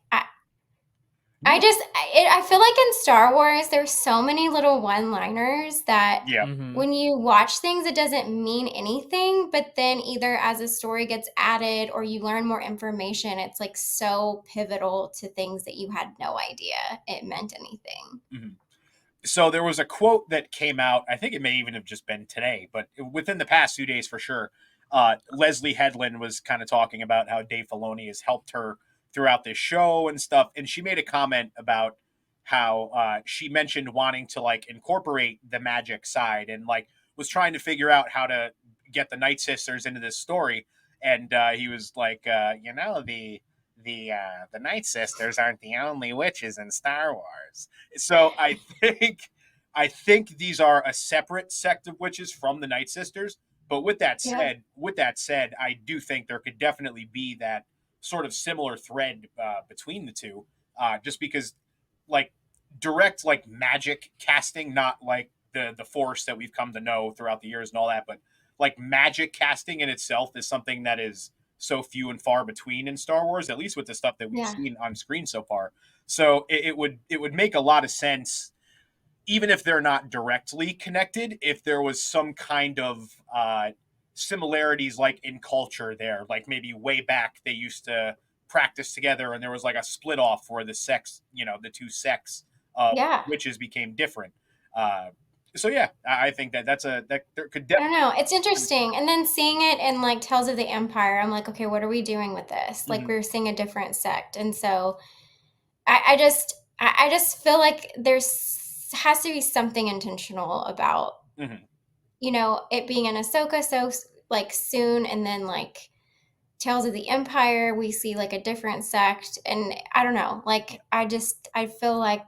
I feel like in Star Wars, there's so many little one-liners that when you watch things, it doesn't mean anything. But then either as a story gets added or you learn more information, it's like so pivotal to things that you had no idea it meant anything. So there was a quote that came out, I think it may even have just been today, but within the past 2 days for sure. Leslie Headland was kind of talking about how Dave Filoni has helped her throughout this show and stuff. And she made a comment about how she mentioned wanting to like incorporate the magic side and like was trying to figure out how to get the Night Sisters into this story. And he was like, the Night Sisters aren't the only witches in Star Wars. So I think these are a separate sect of witches from the Night Sisters, But with that Yeah. said, I do think there could definitely be that sort of similar thread between the two, just because like direct like magic casting, not like the force that we've come to know throughout the years and all that, but like magic casting in itself is something that is so few and far between in Star Wars, at least with the stuff that we've Yeah. seen on screen so far. So it would make a lot of sense, even if they're not directly connected, if there was some kind of similarities like in culture there, like maybe way back they used to practice together and there was like a split off where the sex, the two sects of Yeah. witches became different. So yeah, I think that there could I don't definitely. know. It's interesting. And then seeing it in like Tales of the Empire, I'm like, okay, what are we doing with this? Like Mhm. we're seeing a different sect. And so I just feel like there's has to be something intentional about, Mhm. it being in Ahsoka so like soon, and then like Tales of the Empire, we see like a different sect. And I don't know, like I feel like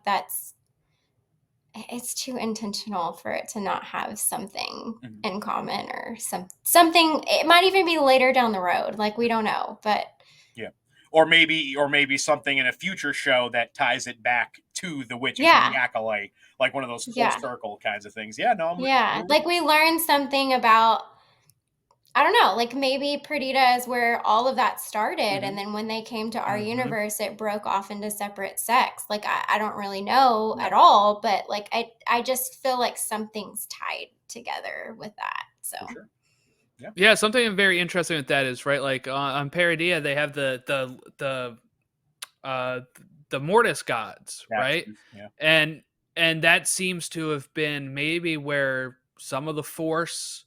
it's too intentional for it to not have something Mhm. in common, or something. It might even be later down the road, like we don't know. But Yeah. Or maybe something in a future show that ties it back to the witches and the yeah, acolyte, like one of those full yeah, circle kinds of things. Yeah, no, I'm with yeah, you. like we learned something about, I don't know, like maybe Perdita is where all of that started, and Mhm. then when they came to our Mhm. universe, it broke off into separate sects. Like I don't really know Yeah, at all, but like I just feel like something's tied together with that. So for sure. Yeah. Yeah, something very interesting with that is right. Like on Paradia, they have uh, the Mortis gods, That's right? yeah. And and that seems to have been maybe where some of the Force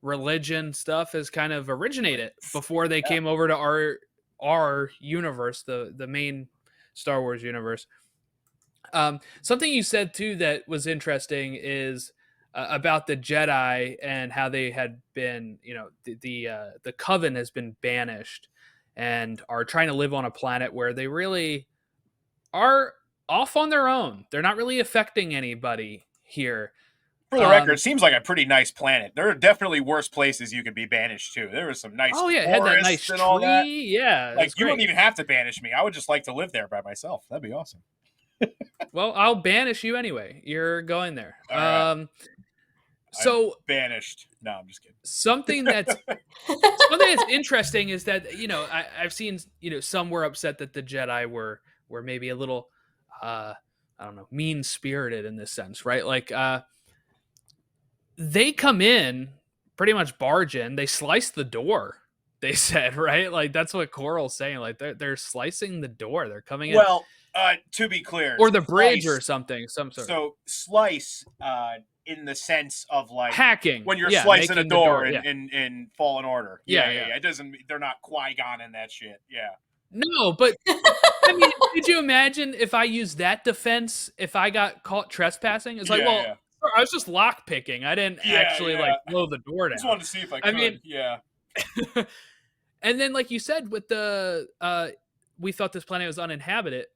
religion stuff has kind of originated before they Yeah. came over to our universe, the main Star Wars universe. Something you said too that was interesting is about the Jedi and how they had been, the Coven has been banished and are trying to live on a planet where they really are off on their own. They're not really affecting anybody here. For the record, it seems like a pretty nice planet. There are definitely worse places you could be banished to. There was some nice Oh yeah, it had that nice forests and all that. tree. Yeah, it Like was you wouldn't great. even have to banish me. I would just like to live there by myself. That'd be awesome. Well, I'll banish you anyway. You're going there. All right. I'm So banished. No, I'm just kidding. something that's something that's interesting is that I've seen some were upset that the Jedi were maybe a little I don't know, mean spirited in this sense, right? Like they come in, pretty much barge in, they slice the door. They said, right? Like that's what Coral's saying. Like they're slicing the door. They're coming in, Well, to be clear, or the bridge or slice. something, some sort. So slice, in the sense of like Hacking, when you're yeah, slicing a making the door door, in yeah, in Fallen Order. yeah, Yeah, yeah, yeah. yeah. It doesn't. They're not Qui-Gon in that shit. Yeah. No, but I mean, could you imagine if I used that defense if I got caught trespassing? It's like, Yeah, well, yeah. sir, I was just lock picking. I didn't Yeah, actually like yeah. blow the door Just down. wanted to see if I I could. mean, Yeah. and then like you said with the we thought this planet was uninhabited.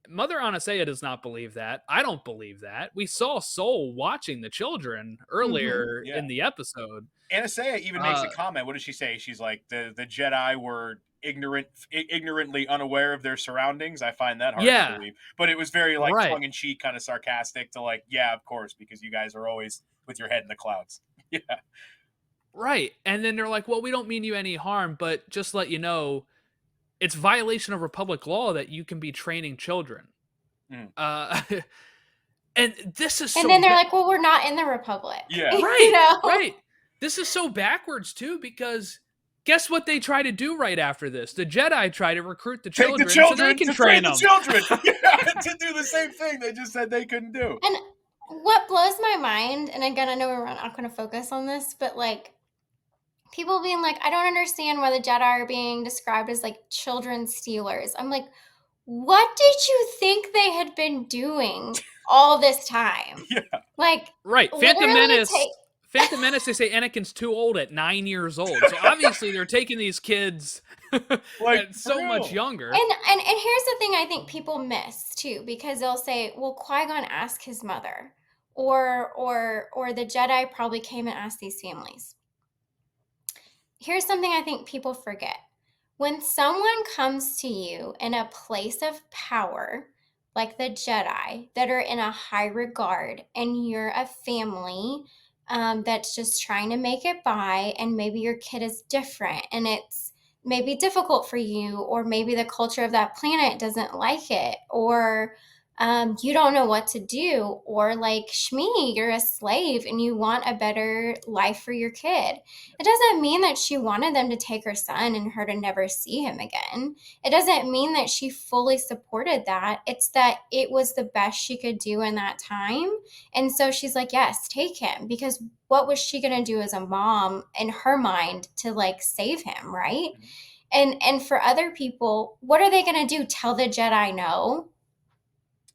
Mother Anasea does not believe that. I don't believe that. We saw Soul watching the children Mhm. earlier Yeah. in the episode. Anasea even makes a comment. What does she say? She's like, the Jedi were ignorantly unaware of their surroundings. I find that hard to Yeah, believe. But it was very like right. tongue in cheek, kind of sarcastic to like, yeah, of course, because you guys are always with your head in the clouds. Yeah. Right. And then they're like, well, we don't mean you any harm, but just let you know, it's violation of Republic law that you can be training children. Mm. And this is And so then they're like, well, we're not in the Republic. Yeah. You know? right. This is so backwards too, because guess what they try to do right after this? The Jedi try to recruit the Take the children so they children can to train train the them. children. Yeah, to do the same thing they just said they couldn't do. And what blows my mind, and again, I know we're not going to focus on this, but like people being like, I don't understand why the Jedi are being described as like children stealers. I'm like, what did you think they had been doing all this time? Yeah. Like, Right. literally take. Phantom Menace, they say Anakin's too old at 9 years old. So obviously they're taking these kids Like, at so for much real. younger. And here's the thing I think people miss too, because they'll say, well, Qui-Gon asked his mother, or the Jedi probably came and asked these families. here's something I think people forget. When someone comes to you in a place of power, like the Jedi, that are in a high regard, and you're a family that's just trying to make it by, and maybe your kid is different and it's maybe difficult for you, or maybe the culture of that planet doesn't like it, or you don't know what to do, or like Shmi, you're a slave and you want a better life for your kid. It doesn't mean that she wanted them to take her son and her to never see him again. It doesn't mean that she fully supported that. It's that it was the best she could do in that time. And so she's like, yes, take him. Because what was she going to do as a mom in her mind to like save him, right? Mhm. And for other people, what are they going to do? Tell the Jedi no?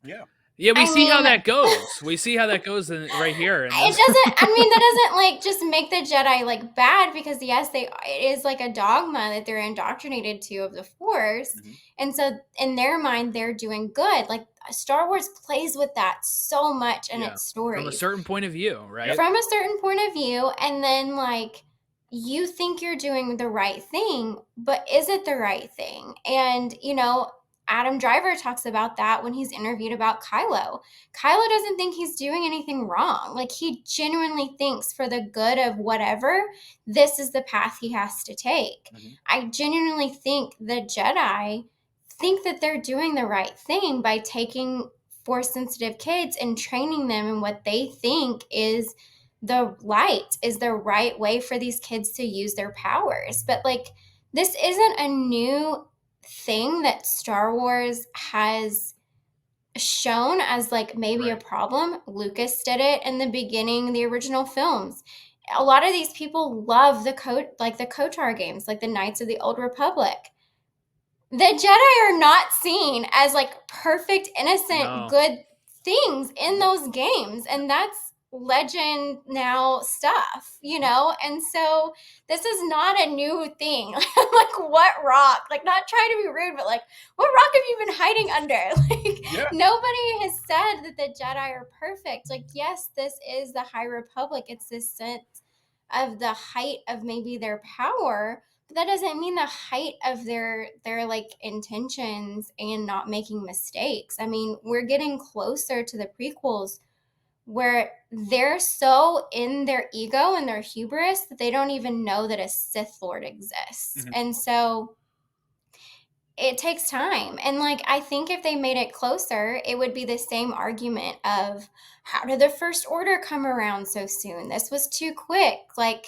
Yeah. Yeah, we I see how mean, that goes. We see how that goes right here in it this. doesn't, I mean, that doesn't like just make the Jedi like bad, because yes, it is like a dogma that they're indoctrinated to of the Force. Mhm. And so in their mind, they're doing good. Like Star Wars plays with that so much in Yeah, its from a stories. certain point of view, right? From a certain point of view, and then like you think you're doing the right thing, but is it the right thing? And Adam Driver talks about that when he's interviewed about Kylo. Kylo doesn't think he's doing anything wrong. Like he genuinely thinks, for the good of whatever, this is the path he has to take. Mhm. I genuinely think the Jedi think that they're doing the right thing by taking force sensitive kids and training them in what they think is the right way for these kids to use their powers. But like, this isn't a new thing that Star Wars has shown as like maybe a Right. problem. Lucas did it in the beginning, the original films. A lot of these people love the KOTOR games, like the Knights of the Old Republic. The Jedi are not seen as like perfect, innocent, No. good things in Yep. those games. And that's legend now stuff, And so this is not a new thing. Like, what rock? Like, not trying to be rude, but like, what rock have you been hiding under? Like, Yeah. nobody has said that the Jedi are perfect. Like, yes, this is the High Republic. It's this sense of the height of maybe their power, but that doesn't mean the height of their like intentions and not making mistakes. I mean, we're getting closer to the prequels where they're so in their ego and their hubris that they don't even know that a Sith Lord exists. Mhm. And so it takes time. And like, I think if they made it closer, it would be the same argument of, how did the First Order come around so soon? This was too quick. Like,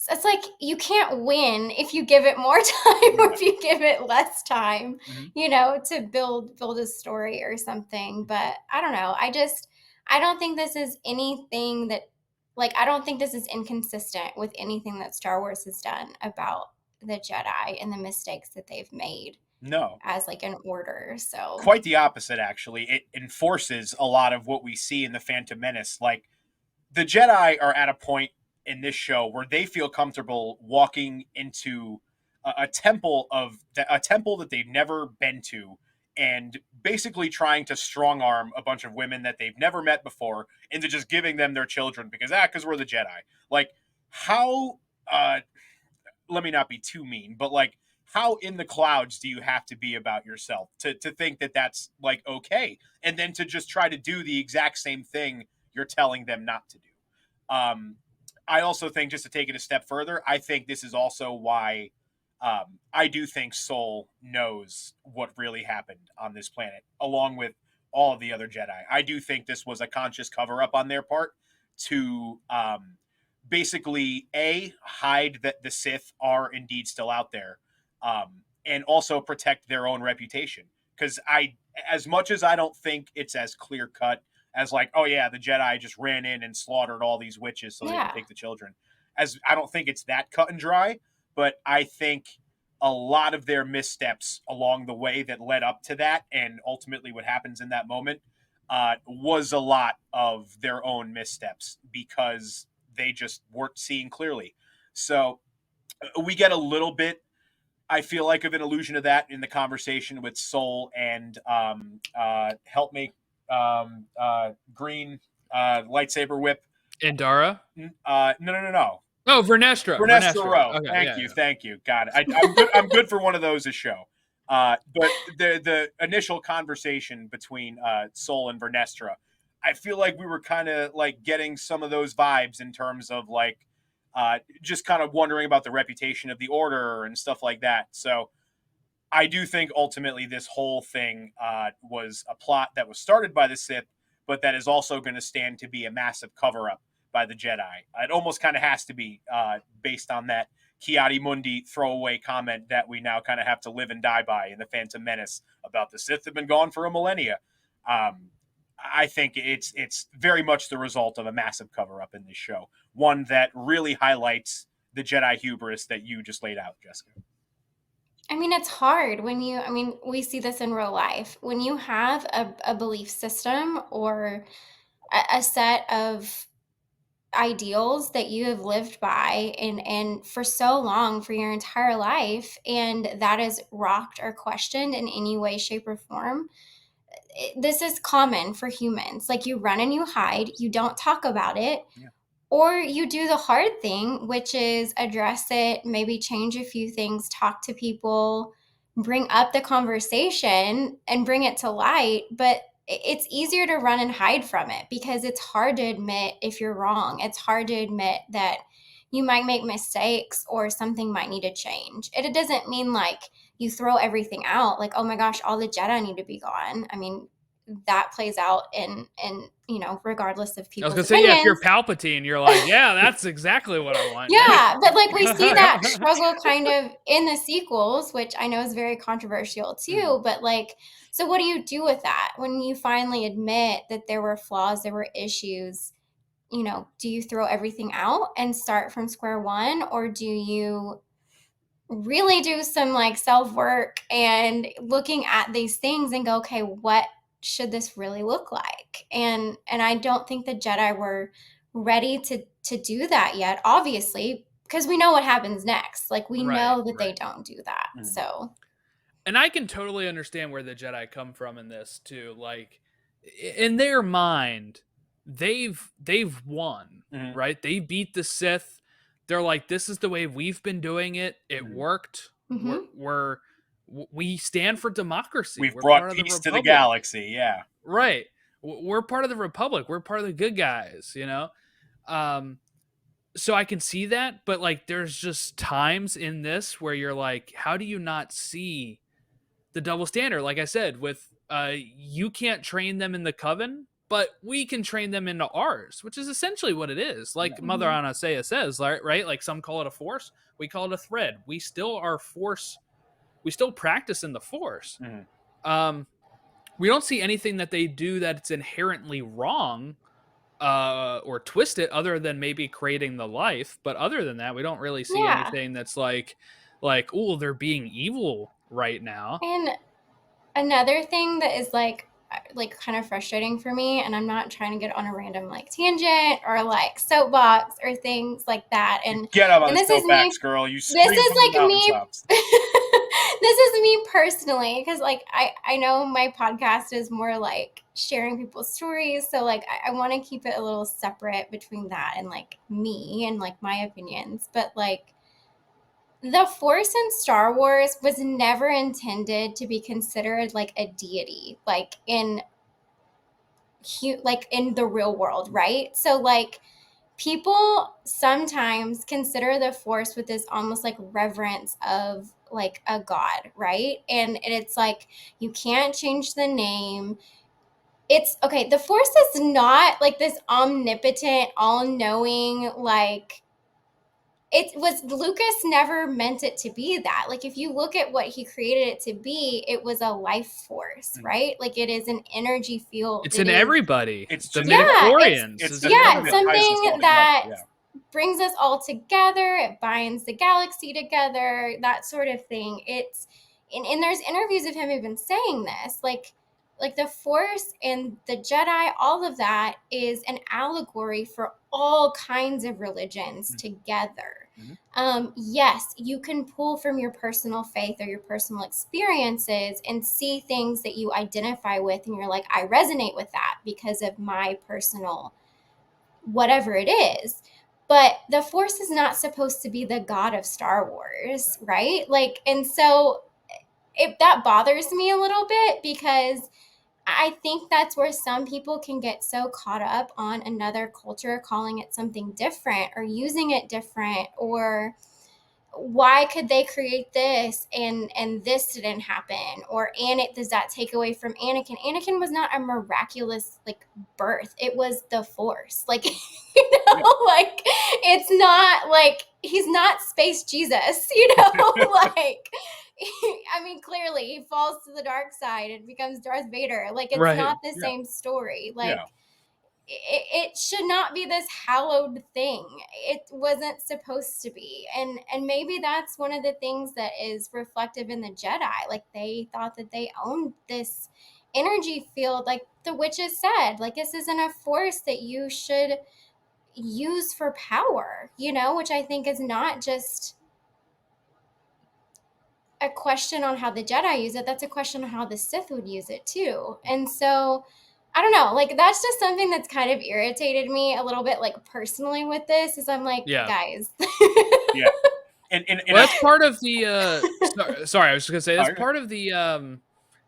it's like you can't win if you give it more time or Yeah. if you give it less time, Mhm. to build a story or something. But I don't know. I don't think this is anything that, like, I don't think this is inconsistent with anything that Star Wars has done about the Jedi and the mistakes that they've made No. as like an order. So Quite the opposite, actually. It enforces a lot of what we see in the Phantom Menace. Like, the Jedi are at a point in this show where they feel comfortable walking into a temple that they've never been to, and basically trying to strong arm a bunch of women that they've never met before into just giving them their children because we're the Jedi. Like, how let me not be too mean, but like, how in the clouds do you have to be about yourself to think that that's like okay, and then to just try to do the exact same thing you're telling them not to do? I also think, just to take it a step further, I think this is also why I do think Soul knows what really happened on this planet, along with all of the other Jedi. I do think this was a conscious cover up on their part to basically hide that the Sith are indeed still out there, and also protect their own reputation. Because as much as I don't think it's as clear cut as like, oh yeah, the Jedi just ran in and slaughtered all these witches so they could yeah. take the children. As I don't think it's that cut and dry, but I think a lot of their missteps along the way that led up to that, and ultimately what happens in that moment, was a lot of their own missteps because they just weren't seeing clearly. So we get a little bit, I feel like, of an illusion of that in the conversation with Soul and help me, green lightsaber whip. And Dara? No. Oh, Vernestra. Vernestra Rowe. Okay, Thank you. Got it. I'm good. I'm good for one of those a show. But the initial conversation between Sol and Vernestra, I feel like we were kind of like getting some of those vibes in terms of like just kind of wondering about the reputation of the Order and stuff like that. So I do think ultimately this whole thing was a plot that was started by the Sith, but that is also going to stand to be a massive cover-up by the Jedi. It almost kind of has to be based on that Kiadi Mundi throwaway comment that we now kind of have to live and die by in The Phantom Menace about the Sith have been gone for a millennia. I think it's very much the result of a massive cover-up in this show, one that really highlights the Jedi hubris that you just laid out, Jessica. I mean, it's hard when we see this in real life. When you have a belief system or a set of ideals that you have lived by and for so long, for your entire life, and that is rocked or questioned in any way, shape, or form. This is common for humans. Like, you run and you hide, you don't talk about it. Yeah. Or you do the hard thing, which is address it, maybe change a few things, talk to people, bring up the conversation and bring it to light. But it's easier to run and hide from it because it's hard to admit if you're wrong. It's hard to admit that you might make mistakes or something might need to change. It doesn't mean like you throw everything out, like, oh my gosh, all the Jedi need to be gone. I mean, that plays out in regardless of I people's was gonna opinions. say, if you're Palpatine, you're like, yeah, that's exactly what I want. Yeah, but like we see that struggle kind of in the sequels, which I know is very controversial too. But like, so what do you do with that when you finally admit that there were flaws, there were issues? Do you throw everything out and start from square one, or do you really do some like self work and looking at these things and go, okay, what should this really look like? And I don't think the Jedi were ready to do that yet, obviously, because we know what happens next. Like, we know that they don't do that. So, and I can totally understand where the Jedi come from in this too. Like, in their mind, they've won, right? They beat the Sith. They're like, this is the way we've been doing it. It worked. We stand for democracy. We've brought peace to the galaxy. Yeah. Right. We're part of the Republic. We're part of the good guys, so I can see that, but like, there's just times in this where you're like, how do you not see the double standard? Like I said, with you can't train them in the Coven, but we can train them into ours, which is essentially what it is. Like Mother Anastasia says, right? Like, some call it a force, we call it a thread. We still are force. We still practice in the Force. We don't see anything that they do that's inherently wrong or twist it, other than maybe creating the life. But other than that, we don't really see anything that's like, oh, they're being evil right now. And another thing that is like kind of frustrating for me, and I'm not trying to get on a random like tangent or like soapbox or things like that. And get up on the soapbox, girl. You. This is like me. This is me personally, because like I know my podcast is more like sharing people's stories, so like I want to keep it a little separate between that and like me and like my opinions. But like, the Force in Star Wars was never intended to be considered like a deity, like in the real world, right? So like, people sometimes consider the Force with this almost like reverence of like a god, right? And it's like, you can't change the name. It's okay. The Force is not like this omnipotent, all-knowing, like, Lucas never meant it to be that. Like, if you look at what he created it to be, it was a life force, right? Like, it is an energy field. It's in everybody. It's the midichlorians. It's something that brings us all together. It binds the galaxy together, that sort of thing. And there's interviews of him even saying this, like the Force and the Jedi, all of that is an allegory for all kinds of religions together. Yes, you can pull from your personal faith or your personal experiences and see things that you identify with, and you're like, I resonate with that because of my personal whatever it is. but the Force is not supposed to be the god of Star Wars, right? Like, and so that bothers me a little bit, because I think that's where some people can get so caught up on another culture calling it something different or using it different, or why could they create this and this didn't happen, or does that take away from Anakin was not a miraculous like birth, it was the Force, like like it's not like he's not space Jesus, like I mean, clearly he falls to the dark side and becomes Darth Vader, like it's Right. not the same story, like Yeah. it should not be this hallowed thing. It wasn't supposed to be. And maybe that's one of the things that is reflective in the Jedi. Like they thought that they owned this energy field, like the witches said. Like this isn't a force that you should use for power, which I think is not just a question on how the Jedi use it. That's a question on how the Sith would use it too. And so I don't know, like that's just something that's kind of irritated me a little bit, like personally with this, is I'm like, Yeah. guys. Yeah. And Well, that's part of the sorry, I was just gonna say that's Sorry. part of the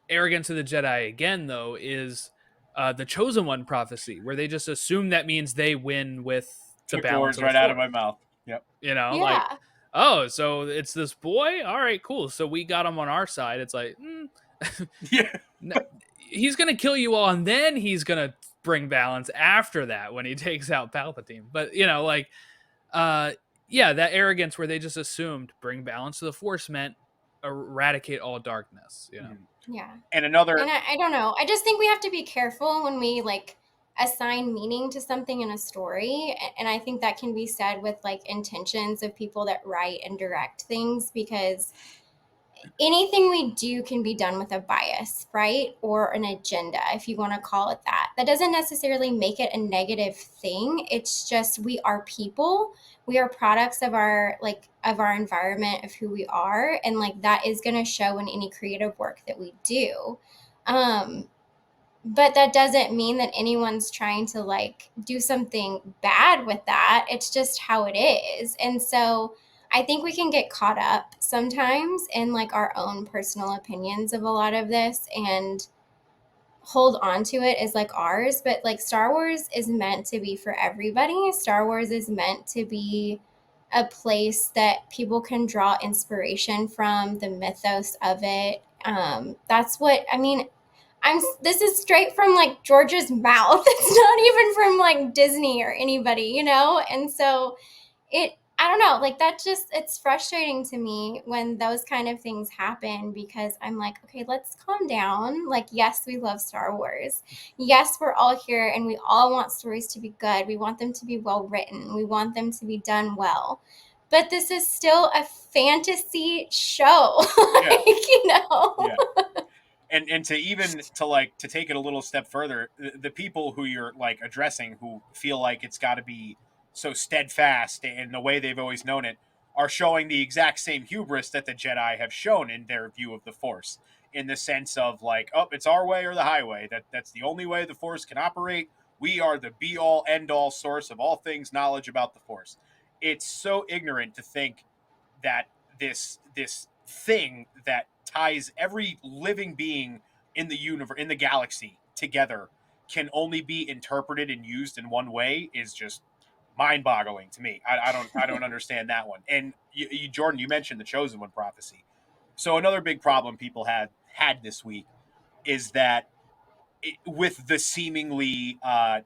arrogance of the Jedi again, though, is the Chosen One prophecy, where they just assume that means they win with the took the balance words of the right out of Force. my mouth. Yep. Like, Yeah. oh, so it's this boy? All right, cool. So we got him on our side. It's like, Yeah. no, he's gonna kill you all, and then he's gonna bring balance after that when he takes out Palpatine. But yeah, that arrogance where they just assumed bring balance to the Force meant eradicate all darkness. Yeah. And another. And I don't know. I just think we have to be careful when we like assign meaning to something in a story. And I think that can be said with like intentions of people that write and direct things, because anything we do can be done with a bias, right? Or an agenda, if you want to call it that. That doesn't necessarily make it a negative thing. It's just we are people. We are products of our environment, of who we are, and like that is going to show in any creative work that we do. But that doesn't mean that anyone's trying to like do something bad with that. It's just how it is. And so I think we can get caught up sometimes in like our own personal opinions of a lot of this and hold on to it as like ours. But like Star Wars is meant to be for everybody. Star Wars is meant to be a place that people can draw inspiration from, the mythos of it. That's what I mean. This is straight from like George's mouth. It's not even from like Disney or anybody, And so I don't know, like that just, it's frustrating to me when those kind of things happen, because I'm like, okay, let's calm down. Like, yes, we love Star Wars. Yes, we're all here and we all want stories to be good. We want them to be well written. We want them to be done well. But this is still a fantasy show. like, Yeah. And to take it a little step further, the people who you're like addressing, who feel like it's got to be so steadfast in the way they've always known it, are showing the exact same hubris that the Jedi have shown in their view of the Force, in the sense of like, oh, it's our way or the highway. That's the only way the Force can operate. We are the be all end all source of all things knowledge about the Force. It's so ignorant to think that this thing that ties every living being in the universe, in the galaxy, together, can only be interpreted and used in one way is just mind-boggling to me. I don't understand that one. And Jordan, you mentioned the Chosen One prophecy. So another big problem people had this week is that with the seemingly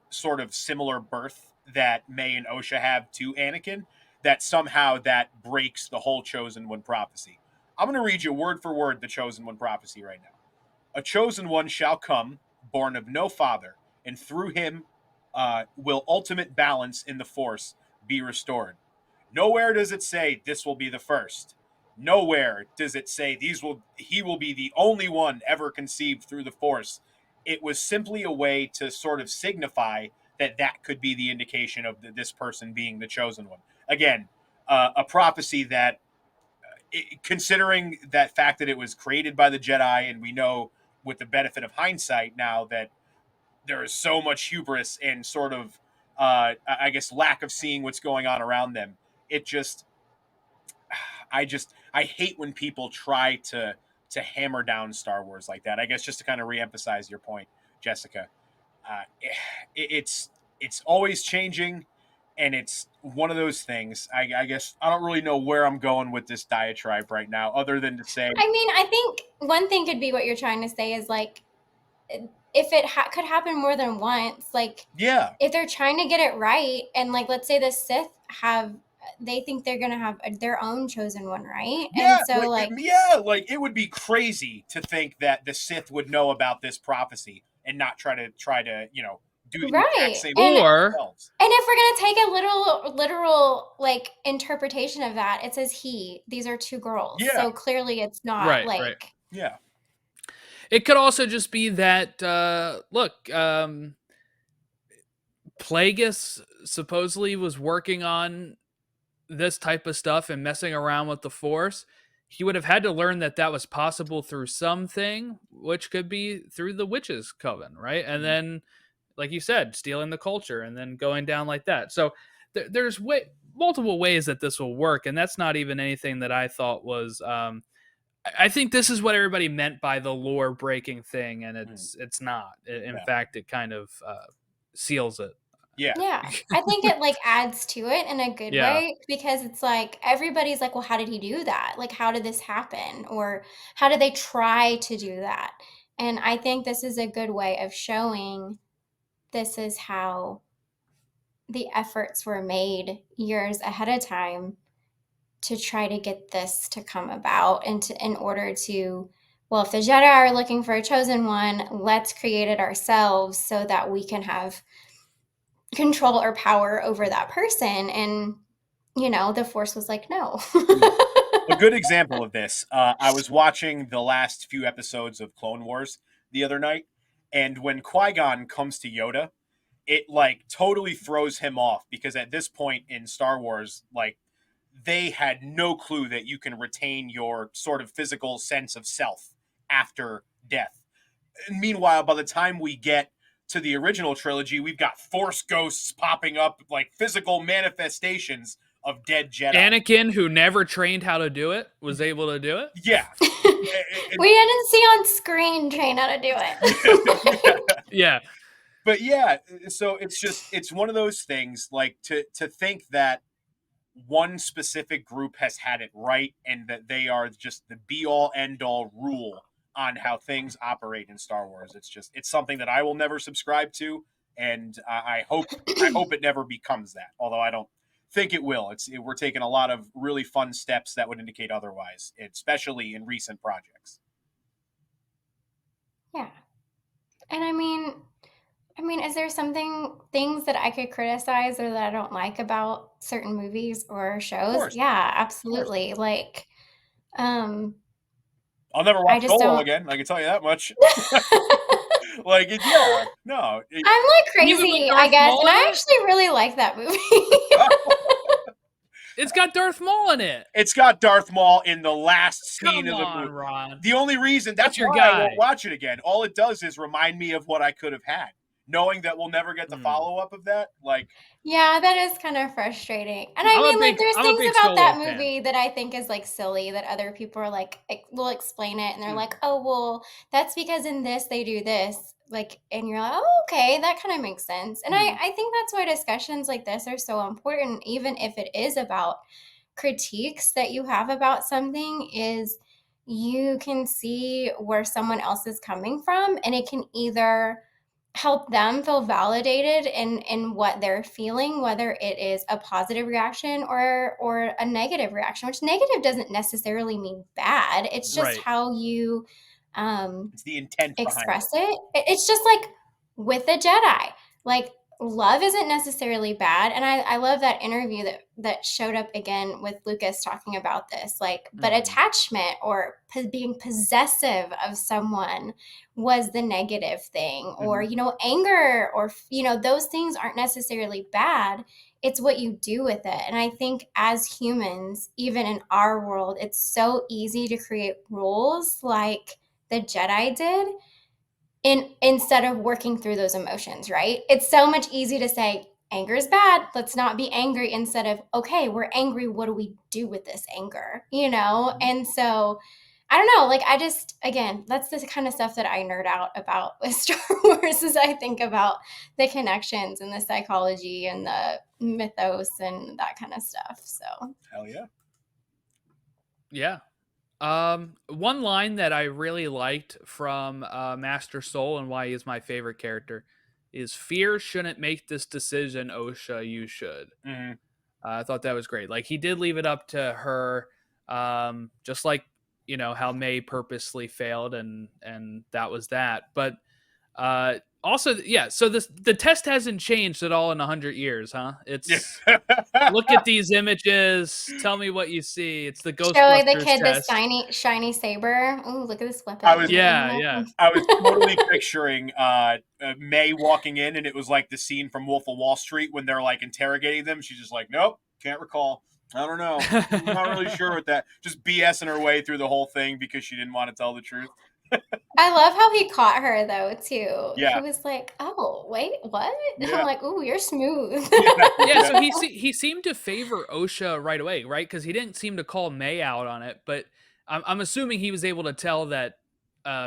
sort of similar birth that Mae and Osha have to Anakin, that somehow that breaks the whole Chosen One prophecy. I'm going to read you word for word the Chosen One prophecy right now. A chosen one shall come, born of no father, and through him will ultimate balance in the Force be restored. Nowhere does it say this will be the first. Nowhere does it say he will be the only one ever conceived through the Force. It was simply a way to sort of signify that could be the indication of this person being the chosen one. Again, a prophecy that, considering that fact that it was created by the Jedi, and we know with the benefit of hindsight now that there is so much hubris and sort of I guess lack of seeing what's going on around them. It just I hate when people try to hammer down Star Wars like that. I guess just to kind of reemphasize your point, Jessica, it's always changing, and it's one of those things. I guess I don't really know where I'm going with this diatribe right now, other than to say, I mean, I think one thing could be what you're trying to say is like, if it could happen more than once, like, yeah, if they're trying to get it right, and like, let's say the Sith they think they're gonna have their own chosen one, right? yeah, And so like, like it would be crazy to think that the Sith would know about this prophecy and not try to do the exact right. same And thing themselves. if we're gonna take a literal like interpretation of that, it says these are two girls. Yeah. So clearly it's not Right, like right. Yeah. It could also just be that look, Plagueis supposedly was working on this type of stuff and messing around with the Force. He would have had to learn that that was possible through something, which could be through the witches' coven, right? And then, like you said, stealing the culture and then going down like that. So there's multiple ways that this will work, and that's not even anything that I thought was. I think this is what everybody meant by the lore breaking thing, and it's not. In fact, it kind of seals it. Yeah. I think it like adds to it in a good way, because it's like everybody's like, well, how did he do that? Like, how did this happen? Or how did they try to do that? And I think this is a good way of showing this is how the efforts were made years ahead of time to try to get this to come about, and in order to, well, if the Jedi are looking for a chosen one, let's create it ourselves so that we can have control or power over that person. And the Force was like, no. A good example of this, I was watching the last few episodes of Clone Wars the other night, and when Qui-Gon comes to Yoda, it like totally throws him off, because at this point in Star Wars, like, they had no clue that you can retain your sort of physical sense of self after death. And meanwhile, by the time we get to the original trilogy, we've got Force ghosts popping up, like physical manifestations of dead Jedi. Anakin, who never trained how to do it, was able to do it. Yeah. We didn't see on screen train how to do it. Yeah. But yeah, so it's one of those things, like, to think that one specific group has had it right, and that they are just the be all end all rule on how things operate in Star Wars. It's something that I will never subscribe to, and I hope it never becomes that. Although I don't think it will. We're taking a lot of really fun steps that would indicate otherwise, especially in recent projects. Yeah. And I mean, is there things that I could criticize or that I don't like about certain movies or shows? Yeah, absolutely. Like, I'll never watch Solo again, I can tell you that much. Like, yeah, no. I'm like crazy, I guess, and I actually really like that movie. It's got Darth Maul in it. It's got Darth Maul in the last scene of the movie. Ron. The only reason, that's your why guy. I won't watch it again. All it does is remind me of what I could have had, knowing that we'll never get the follow-up of that. Like, yeah, that is kind of frustrating. And I mean, like, there's things about that movie that I think is like silly, that other people are like, will explain it, and they're like, oh, well, that's because in this they do this. Like, and you're like, oh, okay, that kind of makes sense. And I think that's why discussions like this are so important, even if it is about critiques that you have about something, is you can see where someone else is coming from, and it can either help them feel validated in what they're feeling, whether it is a positive reaction or a negative reaction, which negative doesn't necessarily mean bad. It's just how you it's the intent express it. It's just like with the Jedi, like, love isn't necessarily bad. And I love that interview that showed up again with Lucas talking about this, like, but attachment or being possessive of someone was the negative thing, or, anger, or, those things aren't necessarily bad. It's what you do with it. And I think as humans, even in our world, it's so easy to create rules like the Jedi did, instead of working through those emotions, right? It's so much easy to say, anger is bad. Let's not be angry, instead of, okay, we're angry. What do we do with this anger? And so I don't know. Like, I just, again, that's the kind of stuff that I nerd out about with Star Wars, as I think about the connections and the psychology and the mythos and that kind of stuff. So Hell yeah. Yeah. One line that I really liked from Master Soul and why he's my favorite character is, "Fear shouldn't make this decision, Osha. You should." Mhm. I thought that was great. Like, he did leave it up to her, just like how Mae purposely failed, and that was that. But also, yeah. So the test hasn't changed at all in 100 years, huh? It's look at these images. Tell me what you see. It's the showing the Ghostbusters kid the test. shiny saber. Ooh, look at this weapon. I was- Yeah. I was totally picturing Mae walking in, and it was like the scene from Wolf of Wall Street when they're like interrogating them. She's just like, nope, can't recall. I don't know. I'm not really sure with that. Just BSing her way through the whole thing because she didn't want to tell the truth. I love how he caught her though too. Yeah. He was like, "Oh, wait, what?" Yeah. I'm like, "Ooh, you're smooth." Yeah, so he seemed to favor Osha right away, right? Because he didn't seem to call Mae out on it, but I'm assuming he was able to tell that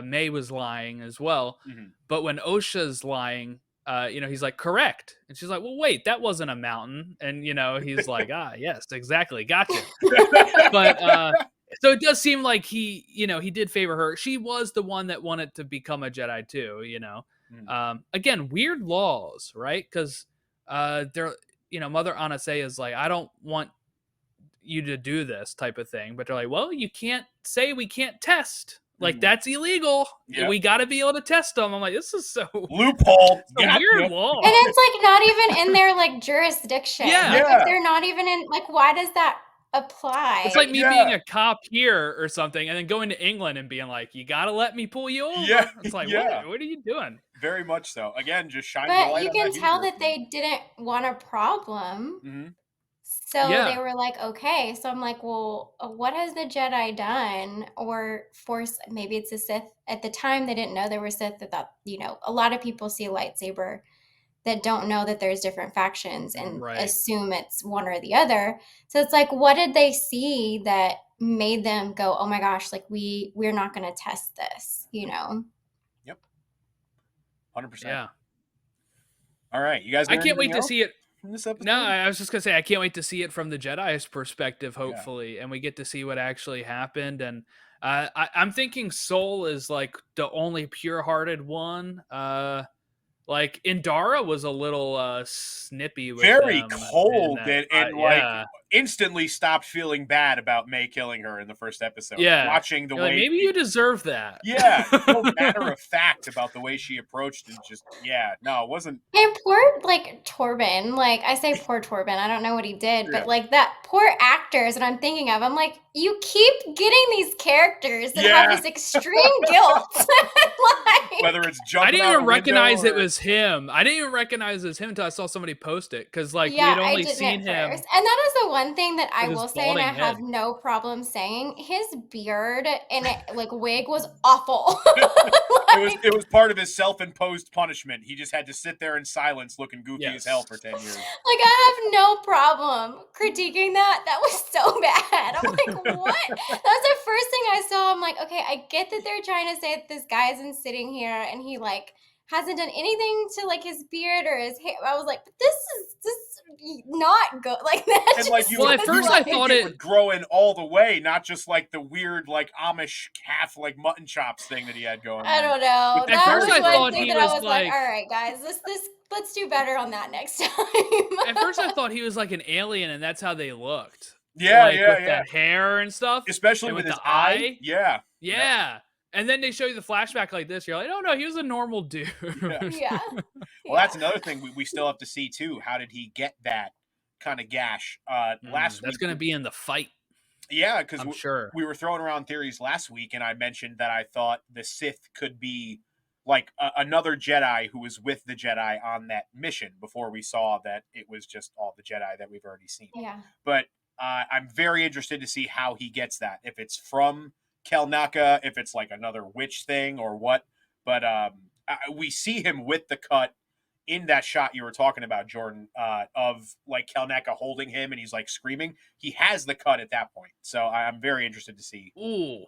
Mae was lying as well. Mhm. But when Osha's lying, he's like, "Correct," and she's like, "Well, wait, that wasn't a mountain," and he's like, "Ah, yes, exactly, gotcha." But so it does seem like he did favor her. She was the one that wanted to become a Jedi too. Again, weird laws, right? Because they're Mother Anase is like, "I don't want you to do this," type of thing, but they're like, "Well, you can't say we can't test. Like, that's illegal. Yeah. We got to be able to test them." I'm like, this is so Loophole. a weird law. And it's like not even in their like jurisdiction. Yeah. Like, Yeah. if they're not even in, like, why does that apply? It's like me Yeah. being a cop here or something, and then going to England and being like, "You got to let me pull you over." Yeah, It's like, yeah. what are you doing? Very much so. Again, just shining the But light you on can that tell hubris. that they didn't want a problem. Mhm. So Yeah. they were like, okay. So I'm like, well, what has the Jedi done? Or force, maybe it's a Sith. At the time, they didn't know there were Sith. That thought, a lot of people see a lightsaber that don't know that there's different factions and Right. assume it's one or the other. So it's like, what did they see that made them go, oh my gosh, like we're not going to test this, Yep. 100%. Yeah. All right, you guys. I can't wait to see it. from this episode. No, I was just gonna say I can't wait to see it from the Jedi's perspective, hopefully, and we get to see what actually happened. And I'm thinking Soul is like the only pure-hearted one. Like Indara was a little snippy with Very them cold in that. and Yeah. instantly stopped feeling bad about Mae killing her in the first episode. Yeah. Watching the You're way like, maybe you deserve that. Yeah, so matter of fact about the way she approached and just no, it wasn't. And poor, like, Torben, like, I say poor Torben, I don't know what he did, Yeah. but, like, that poor actor is what I'm thinking of. I'm like, you keep getting these characters that have Yeah. this extreme guilt. Like, Whether it's I jumping didn't out even a recognize window it was him. I didn't even recognize it was him until I saw somebody post it, because like we yeah, had I only didn't seen at him. first. And that is the one thing that I with his will say, and I balding have head. no problem saying, his beard and like wig was awful. It was part of his self-imposed punishment. He just had to sit there in silence looking goofy as hell for 10 years. Like, I have no problem critiquing that. That was so bad. I'm like, what? That was the first thing I saw. I'm like, okay, I get that they're trying to say that this guy isn't sitting here and he like hasn't done anything to like his beard or his hair. I was like, but this is not good. Like that. And like you Well, would, at first you I would think thought it it would grow in all the way, not just like the weird like Amish calf like mutton chops thing that he had going. I don't know. At That first was I one thought thing he that I was was like, like- all right, guys, this let's do better on that next time. At first I thought he was like an alien, and that's how they looked. Yeah, like, yeah, with yeah. that hair and stuff, Especially and with with his the eye. Yeah. Yeah. And then they show you the flashback like this. You're like, oh no, he was a normal dude. Yeah. Well, that's another thing we still have to see too. How did he get that kind of gash? Last That's week, gonna be in the fight. Yeah, because I'm sure. we were throwing around theories last week, and I mentioned that I thought the Sith could be like another Jedi who was with the Jedi on that mission before we saw that it was just all the Jedi that we've already seen. Yeah. But I'm very interested to see how he gets that. If it's from Kelnaka, if it's like another witch thing or what. But we see him with the cut in that shot you were talking about, Jordan, of like Kelneka holding him and he's like screaming, he has the cut at that point. So I'm very interested to see. Ooh.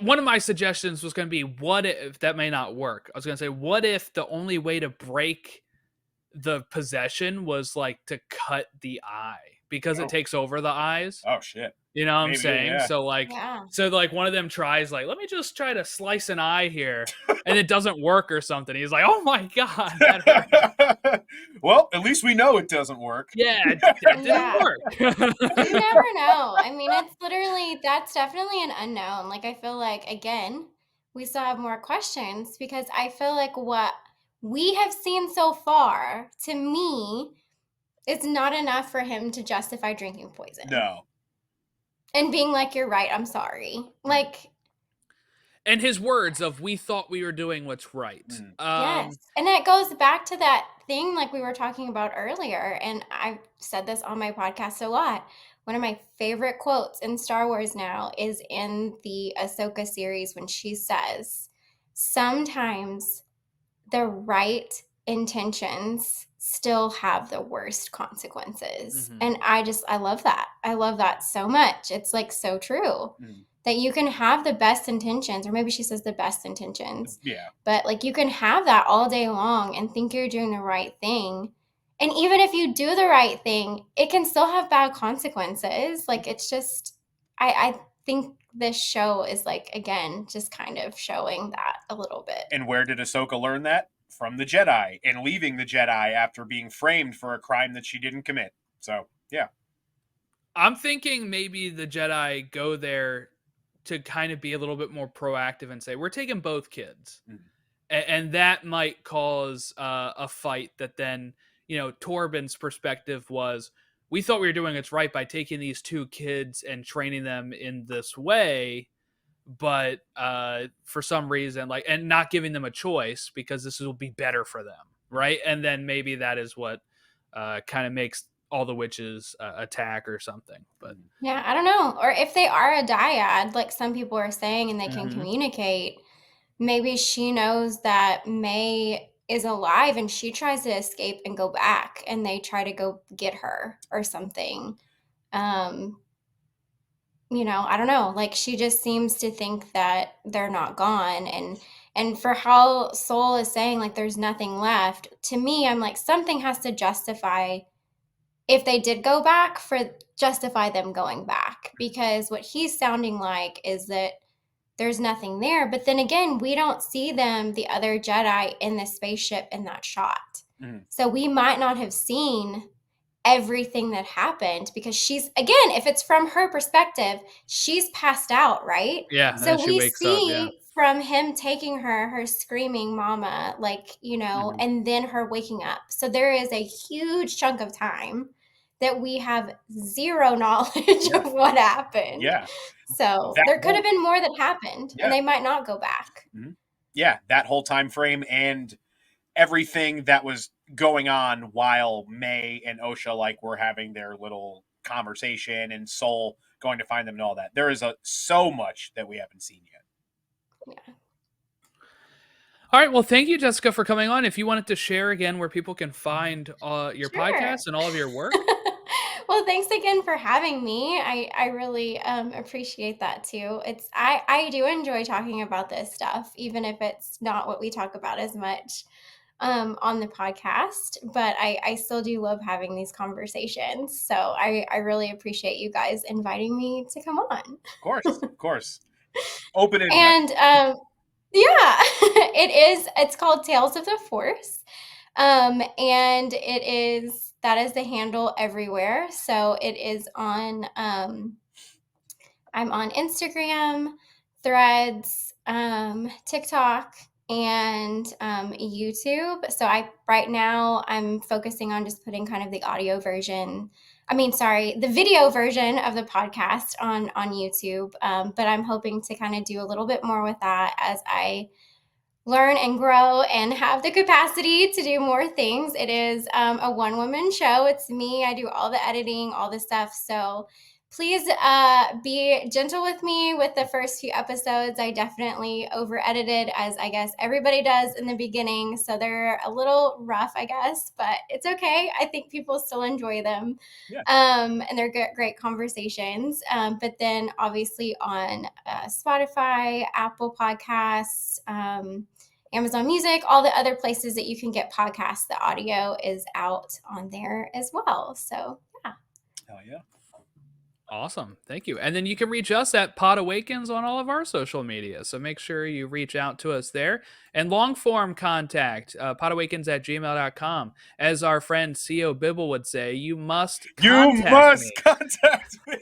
One of my suggestions was going to be, what if that may not work? I was going to say, what if the only way to break the possession was like to cut the eye because it takes over the eyes? Oh shit. You know what I'm Maybe, saying? yeah. So like, Yeah. so like one of them tries like, let me just try to slice an eye here, and it doesn't work or something. He's like, oh my god, that hurt. Well, at least we know it doesn't work. Yeah, that didn't Yeah. work. You never know. I mean, it's literally, that's definitely an unknown. Like, I feel like, again, we still have more questions because I feel like what we have seen so far, to me, it's not enough for him to justify drinking poison. No. And being like, you're right, I'm sorry. Like, and his words of, we thought we were doing what's right. yes. And it goes back to that thing like we were talking about earlier. And I've said this on my podcast a lot. One of my favorite quotes in Star Wars now is in the Ahsoka series when she says, sometimes the right intentions still have the worst consequences. And I love that. I love that so much. It's like so true. That you can have the best intentions, or maybe she says the best intentions. Yeah. But like you can have that all day long and think you're doing the right thing. And even if you do the right thing, it can still have bad consequences. Like it's just, I think this show is like, again, just kind of showing that a little bit. And where did Ahsoka learn that? From the Jedi, and leaving the Jedi after being framed for a crime that she didn't commit. So, yeah. I'm thinking maybe the Jedi go there to kind of be a little bit more proactive and say, we're taking both kids. And that might cause a fight that then, you know, Torben's perspective was, we thought we were doing it right by taking these two kids and training them in this way. But for some reason, like, and not giving them a choice because this will be better for them. Right. And then maybe that is what kind of makes all the witches attack or something. But yeah, I don't know. Or if they are a dyad, like some people are saying, and they can communicate, maybe she knows that Mae is alive and she tries to escape and go back and they try to go get her or something. You know, I don't know. Like she just seems to think that they're not gone. And for how Soul is saying like there's nothing left, to me, I'm like, something has to justify, if they did go back, for justify them going back, because what he's sounding like is that there's nothing there. But then again, we don't see them, the other Jedi, in the spaceship in that shot. So we might not have seen everything that happened because she's, again, if it's from her perspective, she's passed out, right? Yeah. So we see from him taking her screaming mama, like, you know, and then her waking up. So there is a huge chunk of time that we have zero knowledge of what happened. Yeah. So there could have been more that happened and they might not go back. Yeah, that whole time frame and everything that was going on while Mae and Osha like were having their little conversation and Soul going to find them and all that. There is so much that we haven't seen yet. Yeah. All right. Well, thank you, Jessica, for coming on. If you wanted to share again where people can find your podcast and all of your work. Well, thanks again for having me. I really appreciate that too. I do enjoy talking about this stuff, even if it's not what we talk about as much on the podcast, but I still do love having these conversations. So I really appreciate you guys inviting me to come on. Of course. Open it. And yeah, it's called Tales of the Force. And that is the handle everywhere. So it is on, I'm on Instagram, Threads, TikTok, and YouTube. So right now I'm focusing on just putting kind of the the video version of the podcast on YouTube. But I'm hoping to kind of do a little bit more with that as I learn and grow and have the capacity to do more things. It is a one-woman show. It's me. I do all the editing, all the stuff. So Please be gentle with me with the first few episodes. I definitely over edited, as I guess everybody does in the beginning. So they're a little rough, I guess, but it's okay. I think people still enjoy them. Yeah. And they're great conversations. But then obviously on Spotify, Apple Podcasts, Amazon Music, all the other places that you can get podcasts, the audio is out on there as well. So yeah. Hell yeah. Awesome. Thank you. And then you can reach us at Pod Awakens on all of our social media. So make sure you reach out to us there. And long form contact, podawakens@gmail.com. As our friend C.O. Bibble would say, you must contact me. Contact me.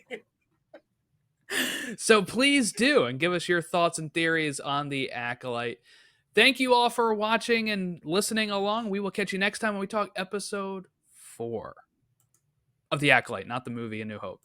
So please do, and give us your thoughts and theories on the Acolyte. Thank you all for watching and listening along. We will catch you next time when we talk episode 4 of the Acolyte, not the movie A New Hope.